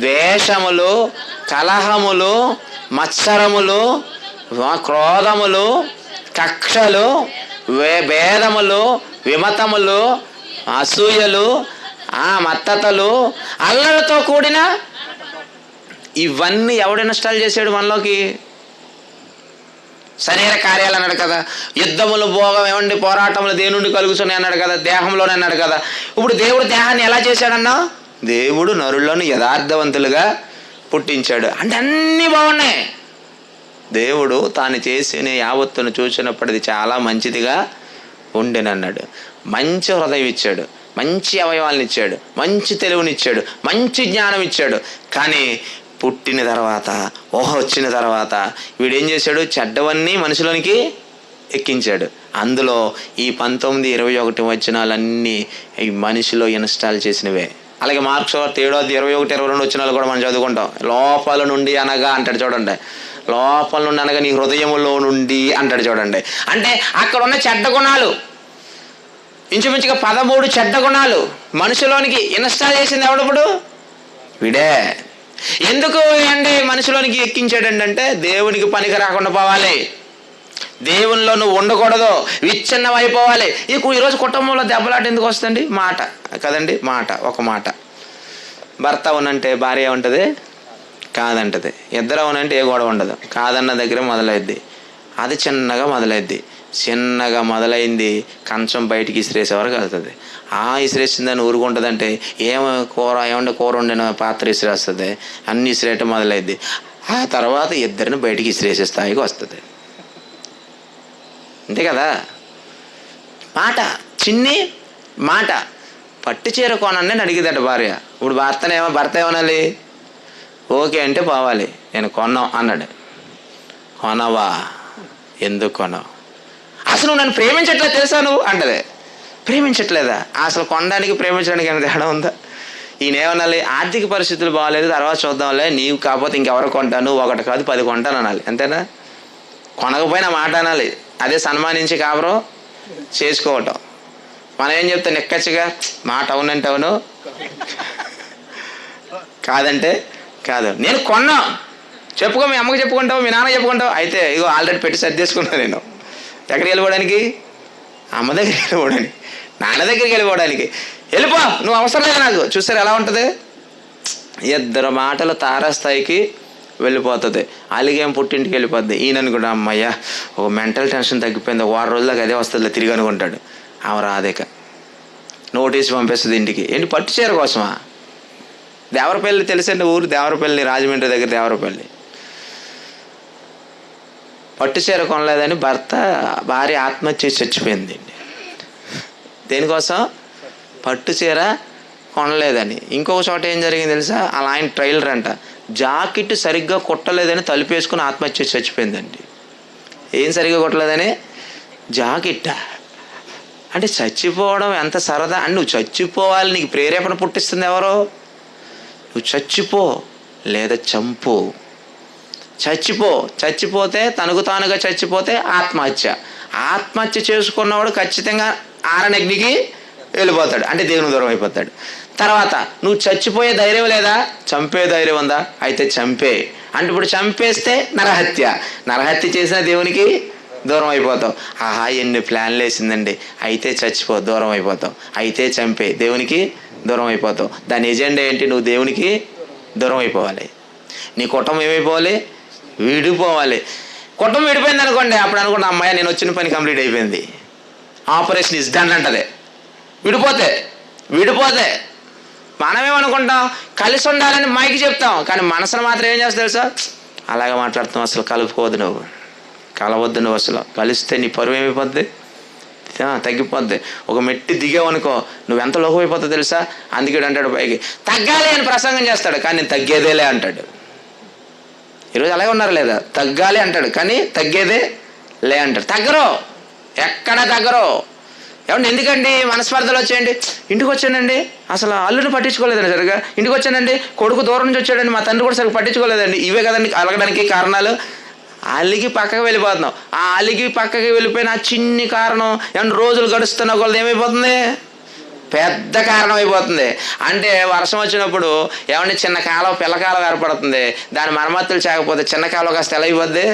ద్వేషములు, కలహములు, మత్సరములు, క్రోధములు, కక్షలు, భేదములు, విమతములు, అసూయలు, మత్తతలు, అల్లరితో కూడిన ఇవన్నీ ఎవడు ఇన్స్టాల్ చేసాడు మనలోకి? శరీర కార్యాలు అన్నాడు కదా, యుద్ధములు భోగం ఏమండి పోరాటములు దేని నుండి కలుగుతున్నాయి అన్నాడు కదా, దేహంలోనే అన్నాడు కదా. ఇప్పుడు దేవుడు దేహాన్ని ఎలా చేశాడన్నా, దేవుడు నరులను యథార్థవంతులుగా పుట్టించాడు. అంటే అన్నీ బాగున్నాయి. దేవుడు తాను చేసిన యావత్తును చూసినప్పటిది చాలా మంచిదిగా ఉండేనన్నాడు. మంచి హృదయం ఇచ్చాడు, మంచి అవయవాలను ఇచ్చాడు, మంచి తెలివినిచ్చాడు, మంచి జ్ఞానం ఇచ్చాడు. కానీ పుట్టిన తర్వాత, ఊహ వచ్చిన తర్వాత వీడేం చేశాడు, చెడ్డవన్నీ మనుషులోనికి ఎక్కించాడు. అందులో ఈ 19, 21 వచనాలన్నీ ఈ మనిషిలో ఇన్స్టాల్ చేసినవే. అలాగే మార్క్స్ 7:21, 22 వచనాలు కూడా మనం చదువుకుంటాం. లోపల నుండి అనగా అంటాడు చూడండి, లోపల నుండి అనగా నీ హృదయములో నుండి అంటాడు చూడండి. అంటే అక్కడ ఉన్న చెడ్డ గుణాలు ఇంచుమించుగా 13 చెడ్డ గుణాలు మనిషిలోనికి ఇన్స్టాల్ చేసింది ఎవడప్పుడు, వీడే. ఎందుకు అండి మనిషిలోనికి ఎక్కించాడండి అంటే, దేవునికి పనికి రాకుండా పోవాలి, దేవునిలో నువ్వు ఉండకూడదు, విచ్ఛిన్నం అయిపోవాలి. ఈరోజు కుటుంబంలో దెబ్బలాట ఎందుకు వస్తుంది, మాట కదండి, మాట. ఒక మాట. భర్త అవునంటే భార్య ఉంటుంది కాదంటది, ఇద్దరు అవునంటే ఏ గొడవ ఉండదు, కాదన్న దగ్గర మొదలైద్ది. అది చిన్నగా మొదలైద్ది, చిన్నగా మొదలైంది కంచం బయటికి ఇసిరేసే వరకు వెళ్తుంది. ఇసిరేసిందని ఊరుకుంటుందంటే ఏమంటే కూర వండిన పాత్ర ఇసిరేస్తుంది, అన్నీ ఇసిరేయటం మొదలైద్ది. ఆ తర్వాత ఇద్దరిని బయటికి ఇసిరేసే స్థాయికి వస్తుంది. అంతే కదా. మాట, చిన్ని మాట. పట్టు చీర కొనని అడిగిదట భార్య. ఇప్పుడు భర్త ఏమనాలి, ఓకే అంటే పోవాలి, నేను కొన్నావు అన్నాడు. కొనవా, ఎందుకు కొనవు, అసలు నన్ను ప్రేమించట్లేదు తెలుసా నువ్వు అంటదే. ప్రేమించట్లేదా, అసలు కొనడానికి ప్రేమించడానికి ఏమైనా తేడా ఉందా? ఈయనేమనాలి, ఆర్థిక పరిస్థితులు బాగాలేదు తర్వాత చూద్దాంలే, నీవు కాకపోతే ఇంకెవరు కొంటాను, 1 కాదు 10 కొంటాను అనాలి, అంతేనా? కొనకపోయినా మాట అనాలి. అదే సన్మానించి కాపురం చేసుకోవటం. మనం ఏం చెప్తాం నిక్కచ్చిగా, మాట అవునంటే అవును, కాదంటే కాదు. నేను కొన్నా, చెప్పుకో, మీ అమ్మకి చెప్పుకుంటావు, మీ నాన్న చెప్పుకుంటావు, అయితే ఇగో ఆల్రెడీ పెట్టి సర్దేసుకున్నాను నేను. ఎక్కడికి వెళ్ళిపోవడానికి, అమ్మ దగ్గరికి వెళ్ళిపోవడానికి, నాన్న దగ్గరికి వెళ్ళిపోవడానికి. వెళ్ళిపో, నువ్వు అవసరం లేదు నాకు. చూసారు ఎలా ఉంటుంది, ఇద్దరు మాటలు తారాస్థాయికి వెళ్ళిపోతుంది. అలిగేం పుట్టింటికి వెళ్ళిపోద్ది. ఈయనని కూడా అమ్మయ్య ఒక మెంటల్ టెన్షన్ తగ్గిపోయింది, 1 వారం రోజులకు అదే వస్తుందిలే తిరిగి అనుకుంటాడు. ఆమె రాదేక నోటీస్ పంపిస్తుంది ఇంటికి. ఏంటి, పట్టు చీర కోసమా? దేవరపల్లి తెలుసండి, ఊరు దేవరపల్లి, రాజమండ్రి దగ్గర దేవరపల్లి. పట్టు చీర కొనలేదని భార్య ఆత్మహత్య చేసి చచ్చిపోయింది. దేనికోసం, పట్టు చీర కొనలేదని. ఇంకొక చోట ఏం జరిగింది తెలుసా, అలా ఆయన ట్రైలర్ అంట, జాకెట్ సరిగ్గా కుట్టలేదని తలుపేసుకుని ఆత్మహత్య చేసి చచ్చిపోయిందండి. ఏం సరిగ్గా కుట్టలేదని, జాకెట్. అంటే చచ్చిపోవడం ఎంత సరదా అండి. నువ్వు చచ్చిపోవాలి, నీకు ప్రేరేపణ పుట్టిస్తుంది ఎవరో, నువ్వు చచ్చిపో లేదా చంపు. చచ్చిపోతే తనకు తానుగా చచ్చిపోతే ఆత్మహత్య చేసుకున్నవాడు ఖచ్చితంగా ఆరనగ్నికి వెళ్ళిపోతాడు, అంటే దేవుని దూరం అయిపోతాడు. తర్వాత నువ్వు చచ్చిపోయే ధైర్యం లేదా, చంపే ధైర్యం ఉందా, అయితే చంపే. అంటే ఇప్పుడు చంపేస్తే నరహత్య చేసిన దేవునికి దూరం అయిపోతావు. ఎన్ని ప్లాన్లు వేసిందండి. అయితే చచ్చిపో, దూరం అయిపోతావు. అయితే చంపే, దేవునికి దూరం అయిపోతావు. దాని ఎజెండా ఏంటి, నువ్వు దేవునికి దూరం అయిపోవాలి. నీ కుటుంబం ఏమైపోవాలి, విడిపోవాలి. కుటుంబం విడిపోయింది అనుకోండి, అప్పుడు అనుకోండి అమ్మాయి నేను వచ్చిన పని కంప్లీట్ అయిపోయింది, ఆపరేషన్ ఇస్ డన్ అంటది. విడిపోతే మనమేమనుకుంటాం, కలిసి ఉండాలని మైకి చెప్తాం, కానీ మనసును మాత్రం ఏం చేస్తా తెలుసా, అలాగే మాట్లాడుతాం. అసలు కలవద్దు నువ్వు అసలు. కలిస్తే నీ పరువు ఏమైపోద్ది, తగ్గిపోద్ది. ఒక మెట్టి దిగావనుకో నువ్వెంత లోకమైపోతావు తెలుసా. అందుకే అంటాడు పైకి తగ్గాలి అని ప్రసంగం చేస్తాడు, కానీ నేను తగ్గేదేలే అంటాడు. ఈరోజు అలాగే ఉన్నారు లేదా, తగ్గాలి అంటాడు కానీ తగ్గేదే లే అంటాడు. ఎక్కడ తగ్గరు. ఏమండి, ఎందుకండి మనస్పర్ధలు వచ్చేయండి. ఇంటికి వచ్చానండి, అసలు అల్లుని పట్టించుకోలేదండి సరిగా. ఇంటికి వచ్చానండి, కొడుకు దూరం నుంచి వచ్చాడండి, మా తండ్రి కూడా సరిగ్గా పట్టించుకోలేదండి. ఇవే కదండి అలగడానికి కారణాలు. అలిగి పక్కకి వెళ్ళిపోతున్నాం. ఆ అలిగి పక్కకి వెళ్ళిపోయిన ఆ చిన్ని కారణం ఏమన్నా రోజులు గడుస్తున్న కొలది ఏమైపోతుంది, పెద్ద కారణం అయిపోతుంది. అంటే వర్షం వచ్చినప్పుడు ఏమన్నా చిన్న కాలం పిల్లకాలం ఏర్పడుతుంది, దాని మరమ్మతులు చేయకపోతే చిన్న కాలం కాస్త ఎలా అయిపోద్ది,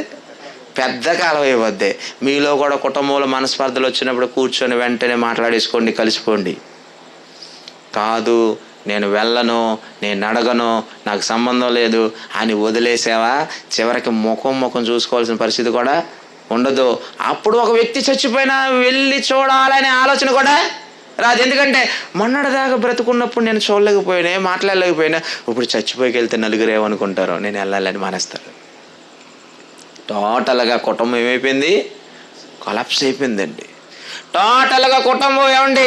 పెద్ద కాలం అయిపోద్ది. మీలో కూడా కుటుంబంలో మనస్పర్ధలు వచ్చినప్పుడు కూర్చొని వెంటనే మాట్లాడేసుకోండి, కలిసిపోండి. కాదు నేను వెళ్ళను, నేను అడగను, నాకు సంబంధం లేదు అని వదిలేసావా, చివరికి ముఖం చూసుకోవాల్సిన పరిస్థితి కూడా ఉండదు. అప్పుడు ఒక వ్యక్తి చచ్చిపోయినా వెళ్ళి చూడాలనే ఆలోచన కూడా రాదు. ఎందుకంటే మొన్నటిదాకా బ్రతుకున్నప్పుడు నేను చూడలేకపోయినా, మాట్లాడలేకపోయినా, ఇప్పుడు చచ్చిపోయికి వెళ్తే నలుగురు ఏమనుకుంటారో, నేను వెళ్ళాలని మానేస్తారు. టోటల్గా కుటుంబం ఏమైపోయింది? కొలాప్స్ అయిపోయిందండి. టోటల్గా కుటుంబం ఏమండి?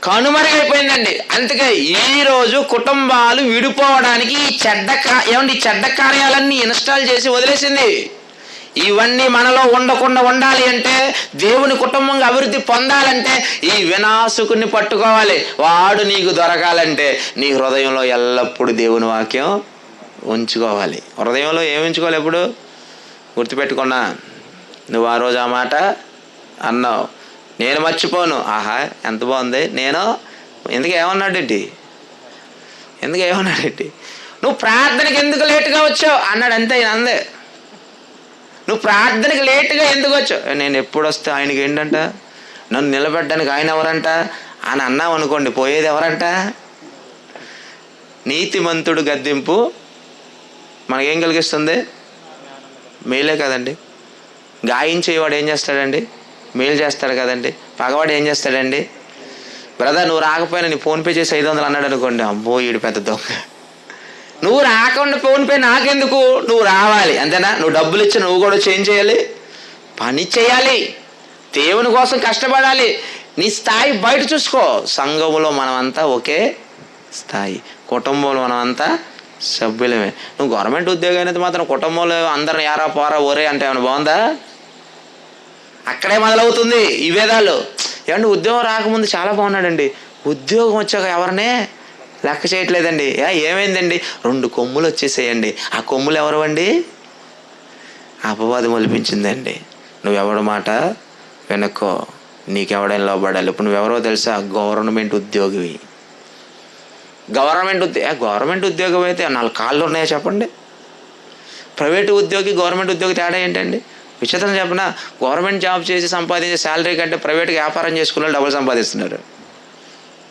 కనుమరుగైపోయిందండి. అందుకే ఈరోజు కుటుంబాలు విడిపోవడానికి ఈ చెడ్డ కార్యాలన్నీ ఇన్స్టాల్ చేసి వదిలేసింది. ఇవన్నీ మనలో ఉండకుండా ఉండాలి అంటే, దేవుని కుటుంబంగా అభివృద్ధి పొందాలంటే ఈ వినాశకుని పట్టుకోవాలి. వాడు నీకు దొరకాలంటే నీ హృదయంలో ఎల్లప్పుడూ దేవుని వాక్యం ఉంచుకోవాలి. హృదయంలో ఏమి ఉంచుకోవాలి? ఎప్పుడు గుర్తుపెట్టుకున్నా, నువ్వు ఆ రోజు ఆ మాట అన్నావు, నేను మర్చిపోను. ఆహా ఎంత బాగుంది. నేను ఎందుకు ఏమన్నాడేంటి? నువ్వు ప్రార్థనకి ఎందుకు లేటుగా వచ్చావు అన్నాడు. అంతే, అందే. నువ్వు ప్రార్థనకి లేటుగా ఎందుకు వచ్చావు? నేను ఎప్పుడు వస్తే ఆయనకి ఏంటంట, నన్ను నిలబెట్టడానికి ఆయన ఎవరంట అని అన్నావు అనుకోండి, పోయేది ఎవరంట? నీతిమంతుడు గద్దింపు మనకేం కలిగిస్తుంది? మేలే కదండి. గాయించేవాడు ఏం చేస్తాడండి? మేలు చేస్తాడు కదండి. పగవాడు ఏం చేస్తాడండి? బ్రదర్ నువ్వు రాకపోయినా నీ ఫోన్పే చేసి 500 అన్నాడు అనుకోండి, అమ్మో ఈడు పెద్ద దొంగ. నువ్వు రాకుండా ఫోన్పే నాకెందుకు, నువ్వు రావాలి అంతేనా? నువ్వు డబ్బులు ఇచ్చి నువ్వు కూడా చేంజ్ చేయాలి, పని చేయాలి, దేవుని కోసం కష్టపడాలి. నీ స్థాయి బయట చూసుకో. సంఘంలో మనమంతా ఒకే స్థాయి, కుటుంబంలో మనమంతా సభ్యులమే. నువ్వు గవర్నమెంట్ ఉద్యోగం అయితే మాత్రం కుటుంబంలో అందరిని యారా పోరా ఒరే అంటే ఏమైనా బాగుందా? అక్కడే మొదలవుతుంది ఈ వేదాలు. ఏమంటే ఉద్యోగం రాకముందు చాలా బాగున్నాడండి, ఉద్యోగం వచ్చాక ఎవరినే లెక్క చేయట్లేదండి. ఏమైందండి? 2 కొమ్ములు వచ్చేసేయండి. ఆ కొమ్ములు ఎవరు అండి? అపవాదం ఒలిపించిందండి. నువ్వెవడి మాట వెనక్కో, నీకెవడైనా లోబడాలి. ఇప్పుడు నువ్వెవరో తెలుసా? గవర్నమెంట్ ఉద్యోగివి. గవర్నమెంట్ ఉద్యోగం అయితే 4 కాళ్ళు ఉన్నాయో చెప్పండి. ప్రైవేటు ఉద్యోగి గవర్నమెంట్ ఉద్యోగి తేడా ఏంటండి? విచిత్రం చెప్పిన, గవర్నమెంట్ జాబ్ చేసి సంపాదించే శాలరీ కంటే ప్రైవేట్గా వ్యాపారం చేసుకున్న డబ్బులు సంపాదిస్తున్నారు.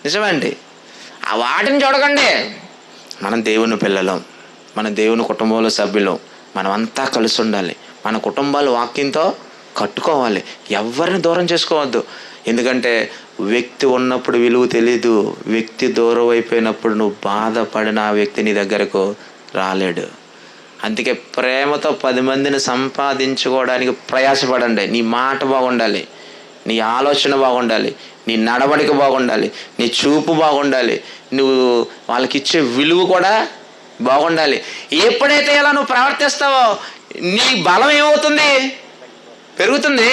నిజమండి. ఆ వాటిని చూడకండి. మనం దేవుని పిల్లలం, మన దేవుని కుటుంబంలో సభ్యులం, మనమంతా కలిసి ఉండాలి. మన కుటుంబాలు వాక్యంతో కట్టుకోవాలి, ఎవరిని దూరం చేసుకోవద్దు. ఎందుకంటే వ్యక్తి ఉన్నప్పుడు విలువ తెలీదు, వ్యక్తి దూరం అయిపోయినప్పుడు నువ్వు బాధపడిన ఆ వ్యక్తి నీ దగ్గరకు రాలేడు. అందుకే ప్రేమతో 10 మందిని సంపాదించుకోవడానికి ప్రయాసపడండి. నీ మాట బాగుండాలి, నీ ఆలోచన బాగుండాలి, నీ నడవడిక బాగుండాలి, నీ చూపు బాగుండాలి, నువ్వు వాళ్ళకి ఇచ్చే విలువ కూడా బాగుండాలి. ఎప్పుడైతే ఇలా నువ్వు ప్రవర్తిస్తావో నీ బలం ఏమవుతుంది? పెరుగుతుంది.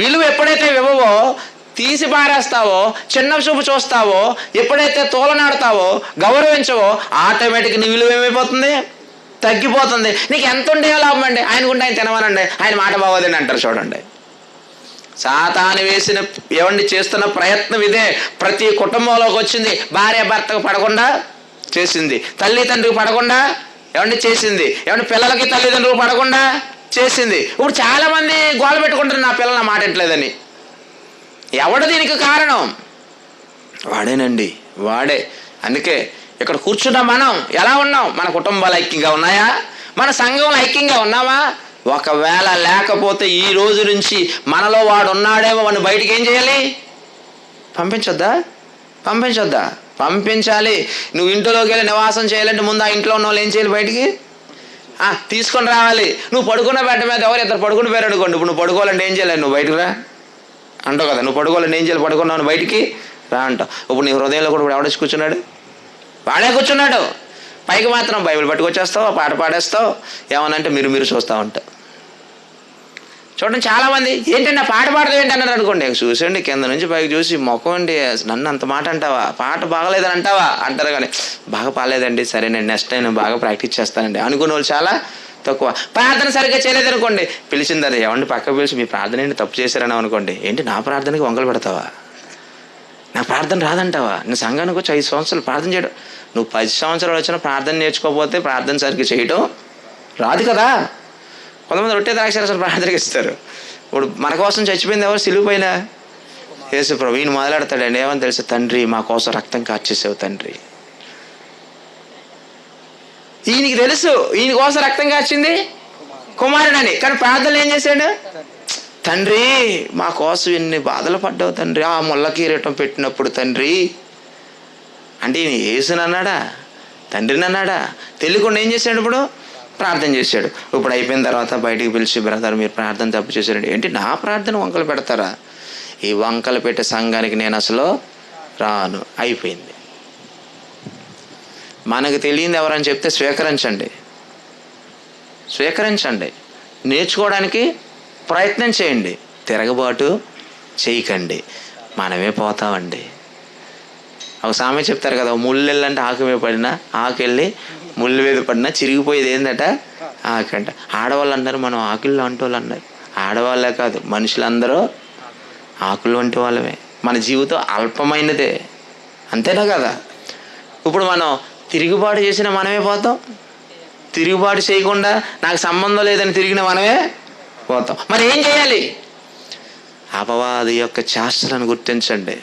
విలువ ఎప్పుడైతే ఇవ్వవో, తీసి పారేస్తావో, చిన్న చూపు చూస్తావో, ఎప్పుడైతే తోలనాడతావో, గౌరవించవో, ఆటోమేటిక్ నీ విలువ ఏమైపోతుంది? తగ్గిపోతుంది. నీకు ఎంత ఉండేవో లాభం అండి. ఆయనకుంటే ఆయన తినమనండి, ఆయన మాట బాగోదని అంటారు. చూడండి, సాతాను వేసిన చేస్తున్న ప్రయత్నం ఇదే. ప్రతి కుటుంబంలోకి వచ్చింది. భార్య భర్తకు పడకుండా చేసింది, తల్లి తండ్రికి పడకుండా చేసింది, పిల్లలకి తల్లిదండ్రులకు పడకుండా చేసింది. ఇప్పుడు చాలా మంది గోల పెట్టుకుంటారు, నా పిల్లలు నా మాట వింటలేదని. ఎవడు దీనికి కారణం? వాడేనండి, వాడే. అందుకే ఇక్కడ కూర్చున్న మనం ఎలా ఉన్నాం? మన కుటుంబాలు ఐక్యంగా ఉన్నాయా? మన సంఘంలో ఐక్యంగా ఉన్నామా? ఒకవేళ లేకపోతే ఈ రోజు నుంచి మనలో వాడు ఉన్నాడేమో, వాడిని బయటికి ఏం చేయాలి? పంపించొద్దా? పంపించాలి. నువ్వు ఇంట్లోకి వెళ్ళి నివాసం చేయాలంటే ముందు ఆ ఇంట్లో ఉన్న వాళ్ళు ఏం చేయాలి? బయటికి తీసుకొని రావాలి. నువ్వు పడుకున్న బెడ్డ మీద ఎవరు 2 పడుకుని పోయారు అనుకోండి, ఇప్పుడు నువ్వు పడుకోవాలంటే ఏం చేయాలి? నువ్వు బయటకు రా అంటావు కదా. నువ్వు పడుకోవాలంటే ఏం చేయాలి? పడుకున్నావు, బయటికి రా అంటావు. ఇప్పుడు నీ హృదయంలో కూడా ఎవడొచ్చి కూర్చున్నాడు? వాడే కూర్చున్నాడు. పైకి మాత్రం బైబిల్ పట్టుకొచ్చేస్తావు, పాట పాడేస్తావు, ఏమనంటే మీరు చూస్తూ ఉంటావు. చూడండి, చాలామంది ఏంటంటే పాట పాడతావు ఏంటన్నారు అనుకోండి, చూసండి కింద నుంచి పైకి చూసి మొఖం అండి, నన్ను అంత మాట అంటావా? పాట బాగలేదని అంటావా అంటారు. కానీ బాగా పాలేదండి, సరే నేను నెక్స్ట్ టైం బాగా ప్రాక్టీస్ చేస్తానండి అనుకునే వాళ్ళు చాలా తక్కువ. ప్రార్థన సరిగ్గా చేయలేదనుకోండి, పిలిచిందని ఏమండి పక్క పిలిచి మీ ప్రార్థన ఏంటి తప్పు చేశారని అనుకోండి, ఏంటి నా ప్రార్థనకి వంకలు పెడతావా? నా ప్రార్థన రాదంటావా? నేను సంఘానికి వచ్చి 5 సంవత్సరాలు ప్రార్థన చేయడం, నువ్వు 10 సంవత్సరాలు వచ్చిన ప్రార్థన నేర్చుకోకపోతే ప్రార్థన సరిగ్గా చేయడం రాదు కదా. కొంతమంది రొట్టె ద్రాక్షరసం ప్రార్థనకి ఇస్తారు. ఇప్పుడు మన కోసం చచ్చిపోయింది ఎవరు? సిలువ పైన యేసు ప్రభు. ఈయన మొదలెడతాడండి, ఏమని తెలుసు? తండ్రి మా కోసం రక్తం కార్చేసావు తండ్రి. ఈయనకి తెలుసు ఈయన కోసం రక్తం కార్చింది కుమారుడని, కానీ ప్రార్థనలు ఏం చేశాడు? తండ్రి మా కోసం ఎన్ని బాధలు పడ్డావు తండ్రి, ఆ ముళ్ళ కిరీటం పెట్టినప్పుడు తండ్రి అంటే ఈయన యేసుని అన్నాడా, తండ్రిని అన్నాడా? తెలియకుండా ఏం చేశాడు? ఇప్పుడు ప్రార్థన చేశాడు. ఇప్పుడు అయిపోయిన తర్వాత బయటికి పిలిచి, బ్రదర్ మీరు ప్రార్థన తప్పు చేశారండి. ఏంటి నా ప్రార్థన వంకలు పెడతారా? ఈ వంకలు పెట్టే సంఘానికి నేను అసలు రాను. అయిపోయింది. మనకు తెలియంది ఎవరని చెప్తే స్వీకరించండి, స్వీకరించండి, నేర్చుకోవడానికి ప్రయత్నం చేయండి, తిరగబాటు చేయకండి. మనమే పోతామండి. ఒక సామెత చెప్తారు కదా, ముళ్ళు వెళ్ళంటే ఆకు మీద పడినా, ఆకు వెళ్ళి ముళ్ళు మీద పడినా చిరిగిపోయేది ఏంటట ఆకంట. ఆడవాళ్ళు అన్నారు మనం ఆకులు వంటి వాళ్ళు అన్నారు. ఆడవాళ్ళే కాదు, మనుషులందరూ ఆకులు వంటి వాళ్ళమే. మన జీవితం అల్పమైనదే, అంతేనా కదా? ఇప్పుడు మనం తిరుగుబాటు చేసిన మనమే పోతాం, తిరుగుబాటు చేయకుండా నాకు సంబంధం లేదని తిరిగిన మనమే పోతాం. మరి ఏం చేయాలి? అపవాది యొక్క చేష్టలను గుర్తించండి.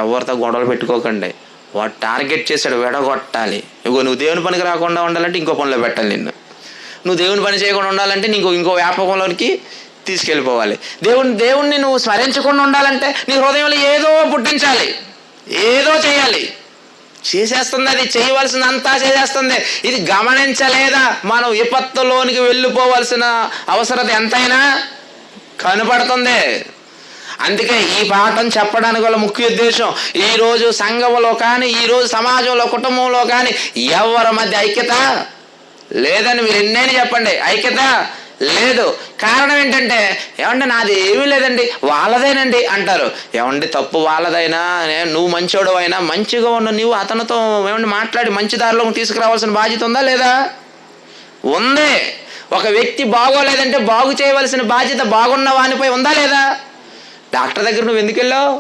ఎవరితో గొడవలు పెట్టుకోకండి. వాడు టార్గెట్ చేశాడు, విడగొట్టాలి. నువ్వు దేవుని పనికి రాకుండా ఉండాలంటే ఇంకో పనిలో పెట్టాలి నిన్ను. నువ్వు దేవుని పని చేయకుండా ఉండాలంటే ఇంకో వ్యాపకంలోనికి తీసుకెళ్ళిపోవాలి. దేవుణ్ణి నువ్వు స్మరించకుండా ఉండాలంటే నీ హృదయంలో ఏదో పుట్టించాలి, ఏదో చేయాలి. చేసేస్తుంది, అది చేయవలసినంతా చేసేస్తుంది. ఇది గమనించలేదా? మనం విపత్తులోనికి వెళ్ళిపోవలసిన అవసరం ఎంతైనా కనపడుతుంది. అందుకే ఈ పాఠం చెప్పడానికి గల ముఖ్య ఉద్దేశం, ఈరోజు సంఘంలో కానీ, ఈరోజు సమాజంలో, కుటుంబంలో కానీ ఎవరి మధ్య ఐక్యత లేదని మీరు ఎన్నైనా చెప్పండి, ఐక్యత లేదు. కారణం ఏంటంటే, ఏమంటే నాది ఏమీ లేదండి, వాళ్ళదేనండి అంటారు. ఏమండి తప్పు వాళ్ళదైనా, నువ్వు మంచోడు అయినా, మంచిగా ఉన్న నువ్వు అతనితో ఏమండి మాట్లాడి మంచి దారిలో తీసుకురావాల్సిన బాధ్యత ఉందా లేదా? ఉంది. ఒక వ్యక్తి బాగోలేదంటే బాగు చేయవలసిన బాధ్యత బాగున్న వానిపై ఉందా లేదా? డాక్టర్ దగ్గర నువ్వు ఎందుకు వెళ్ళావు?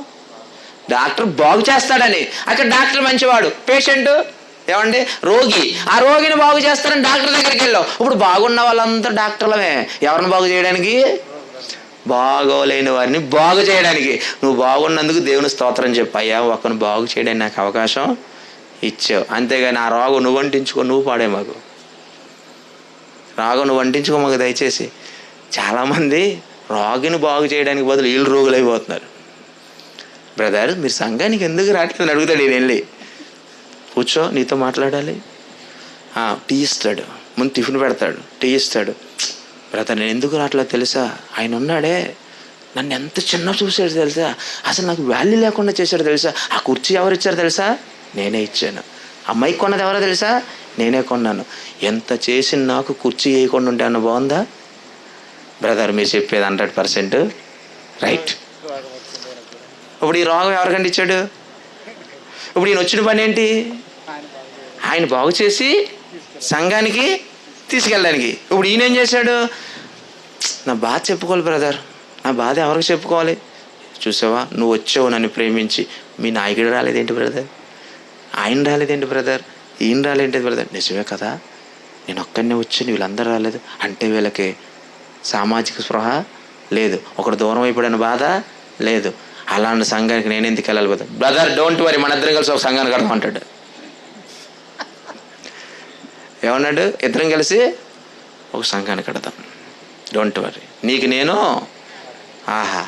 డాక్టర్ బాగు చేస్తాడని. అక్కడ డాక్టర్ మంచివాడు, పేషెంట్ ఏమండి రోగి, ఆ రోగిని బాగు చేస్తారని డాక్టర్ దగ్గరికి వెళ్ళావు. ఇప్పుడు బాగున్న వాళ్ళంతా డాక్టర్లమే. ఎవరిని బాగు చేయడానికి? బాగోలేని వారిని బాగు చేయడానికి. నువ్వు బాగున్నందుకు దేవుని స్తోత్రం చెప్పు. అయ్యా ఒకరిని బాగు చేయడానికి నాకు అవకాశం ఇచ్చావు. అంతేగాని ఆ రోగం నువ్వు అంటించుకో, నువ్వు పాడే మాకు రోగం నువ్వు అంటించుకో మాకు దయచేసి. చాలామంది రోగిని బాగు చేయడానికి బదులు వీళ్ళు రోగులు అయిపోతున్నారు. బ్రదర్ మీరు సంఘానికి ఎందుకు రావట్లేదని అడుగుతాడు. ఈయన వెళ్ళి కూర్చో, నీతో మాట్లాడాలి. టీ ఇస్తాడు, ముందు టిఫిన్ పెడతాడు, టీ ఇస్తాడు. బ్రదర్ నేను ఎందుకు రావట్లేదు తెలుసా? ఆయన ఉన్నాడే, నన్ను ఎంత చిన్న చూసాడు తెలుసా, అసలు నాకు వాల్యూ లేకుండా చేశాడు తెలుసా. ఆ కుర్చీ ఎవరు ఇచ్చారు తెలుసా? నేనే ఇచ్చాను. ఆ మైక్ కొన్నది ఎవరో తెలుసా? నేనే కొన్నాను. ఎంత చేసి నాకు కుర్చీ వేయకుండా ఉంటే అన్న బాగుందా? బ్రదర్ మీరు చెప్పేది 100% రైట్. ఇప్పుడు ఈ రోగం ఎవరికంటే ఇచ్చాడు? ఇప్పుడు ఈయన వచ్చిన పని ఏంటి? ఆయన బాగు చేసి సంఘానికి తీసుకెళ్ళడానికి. ఇప్పుడు ఈయన ఏం చేశాడు? నా బాధ చెప్పుకోవాలి బ్రదర్, నా బాధ ఎవరికి చెప్పుకోవాలి? చూసావా నువ్వు వచ్చావు నన్ను ప్రేమించి, మీ నాయకుడు రాలేదేంటి బ్రదర్, ఆయన రాలేదేంటి బ్రదర్, ఈయన రాలేంటి బ్రదర్? నిజమే కదా, నేను ఒక్కడనే వచ్చాను, వీళ్ళందరూ రాలేదు అంటే వీళ్ళకి సామాజిక స్పృహ లేదు, ఒకడు దూరం అయిపోయిన బాధ లేదు. అలాంటి సంఘానికి నేను ఎందుకు వెళ్ళాలి బ్రదర్? డోంట్ వరీ, మన ఇద్దరం కలిసి ఒక సంఘానికి కడతాం అంటాడు. ఏమన్నాడు? ఇద్దరం కలిసి ఒక సంఘాన్ని కడతాం, డోంట్ వరీ, నీకు నేను. ఆహా,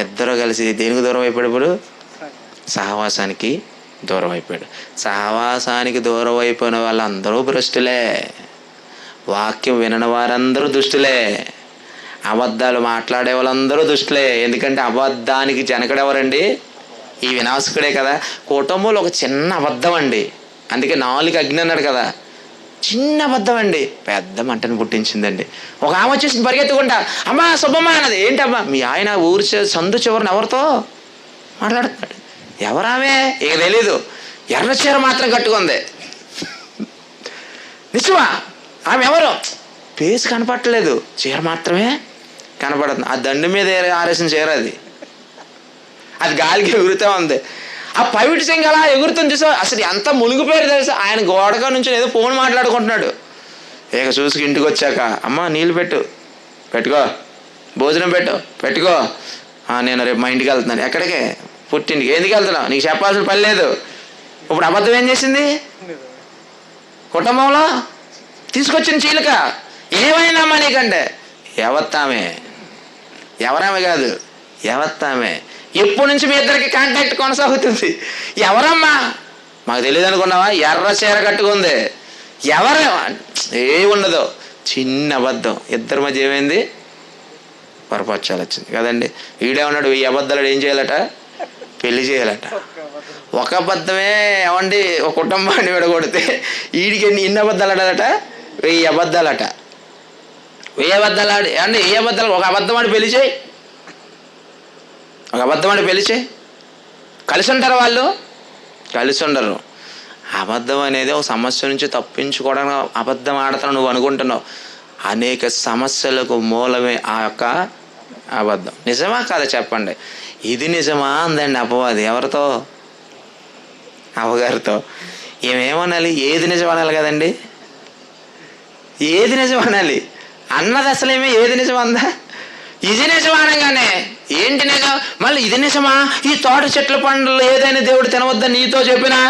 ఇద్దరు కలిసి దేనికి దూరం అయిపోయాడు? ఇప్పుడు సహవాసానికి దూరం అయిపోయాడు. సహవాసానికి దూరం అయిపోయిన వాళ్ళందరూ భ్రష్టులే, వాక్యం వినని వారందరూ దుష్టులే, అబద్ధాలు మాట్లాడే వాళ్ళందరూ దుష్టులే. ఎందుకంటే అబద్ధానికి జనకుడెవరండి? ఈ వినాశకుడే కదా. కుటుంబంలో ఒక చిన్న అబద్ధం అండి, అందుకే 4 అగ్ని అన్నాడు కదా, చిన్న అబద్ధం అండి పెద్ద మంటను పుట్టించిందండి. ఒక ఆమె వచ్చేసి పరిగెత్తుకుంటా, అమ్మా శుభమ్మ అన్నది. ఏంటమ్మా? మీ ఆయన ఊరి సందు చివరిని ఎవరితో మాట్లాడుతున్నాడు. ఎవరామే? ఇక తెలీదు, ఎర్ర చీర మాత్రం కట్టుకుంది. నిజమా? ఆమె ఎవరు? పేసు కనపడలేదు, చీర మాత్రమే కనపడుతుంది. ఆ దండు మీద ఆరేసిన చీర అది, అది గాలికి ఎగురుతూ ఉంది. ఆ పైవిటి సింగ్ అలా ఎగురుతుంది చూసా, అసలు ఎంత మునిగిపోయారు తెలుసా. ఆయన గోడగా నుంచి ఏదో ఫోన్ మాట్లాడుకుంటున్నాడు. ఇక చూసుకు ఇంటికి వచ్చాక, అమ్మ నీళ్ళు పెట్టుకో, భోజనం పెట్టుకో. నేను రేపు మా ఇంటికి వెళ్తున్నాను. ఎక్కడికి? పుట్టింటికి. ఎందుకు వెళ్తున్నావు? నీకు చెప్పాల్సిన పని లేదు. ఇప్పుడు అబద్ధం ఏం చేసింది? కుటుంబంలో తీసుకొచ్చిన చీలిక. ఏమైందమ్మా నీకంటే? ఎవత్తామే ఎవరామె కాదు, ఎవత్తామే. ఎప్పటి నుంచి మీ ఇద్దరికి కాంటాక్ట్ కొనసాగుతుంది? ఎవరమ్మా? మాకు తెలియదు అనుకున్నావా? ఎర్ర చీర కట్టుకుంది. ఎవరు? ఏముండదు, చిన్న అబద్ధం. ఇద్దరి మధ్య ఏమైంది? పొరపచ్చాలు వచ్చింది కదండి. వీడేమన్నాడు, ఈ అబద్ధాలు ఏం చేయాలట? పెళ్లి చేయాలట. ఒక అబద్ధమే ఏమండి ఒక కుటుంబాన్ని విడగొడితే వీడికి ఇన్ని అబద్ధాలు ఆడాలట, 1000 అబద్ధాలట. 1000 అబద్ధాలు ఆడి అండి, ఏ అబద్ధాలు? ఒక అబద్ధం ఆడి పెళ్లి చేయి, ఒక అబద్ధం ఆడి పెళ్లి చేయి. కలిసి ఉంటారు వాళ్ళు? కలిసి ఉండరు. అబద్ధం అనేది ఒక సమస్య నుంచి తప్పించుకోవడానికి అబద్ధం ఆడతాను నువ్వు అనుకుంటున్నావు. అనేక సమస్యలకు మూలమే ఆ యొక్క అబద్ధం. నిజమా కాదా చెప్పండి? ఇది నిజమా అందండి అపవాది. ఎవరితో? అవ్వగారితో. ఏమేమనాలి? ఏది నిజం అనాలి కదండి. ఏది నిజం అనాలి అన్నది అసలేమీ ఏది నిజం అందా? ఇది నిజం అనగానే ఏంటి నిజం? మళ్ళీ ఇది నిజమా? ఈ తోట చెట్ల పండ్లు ఏదైనా దేవుడు తినవద్దని నీతో చెప్పినా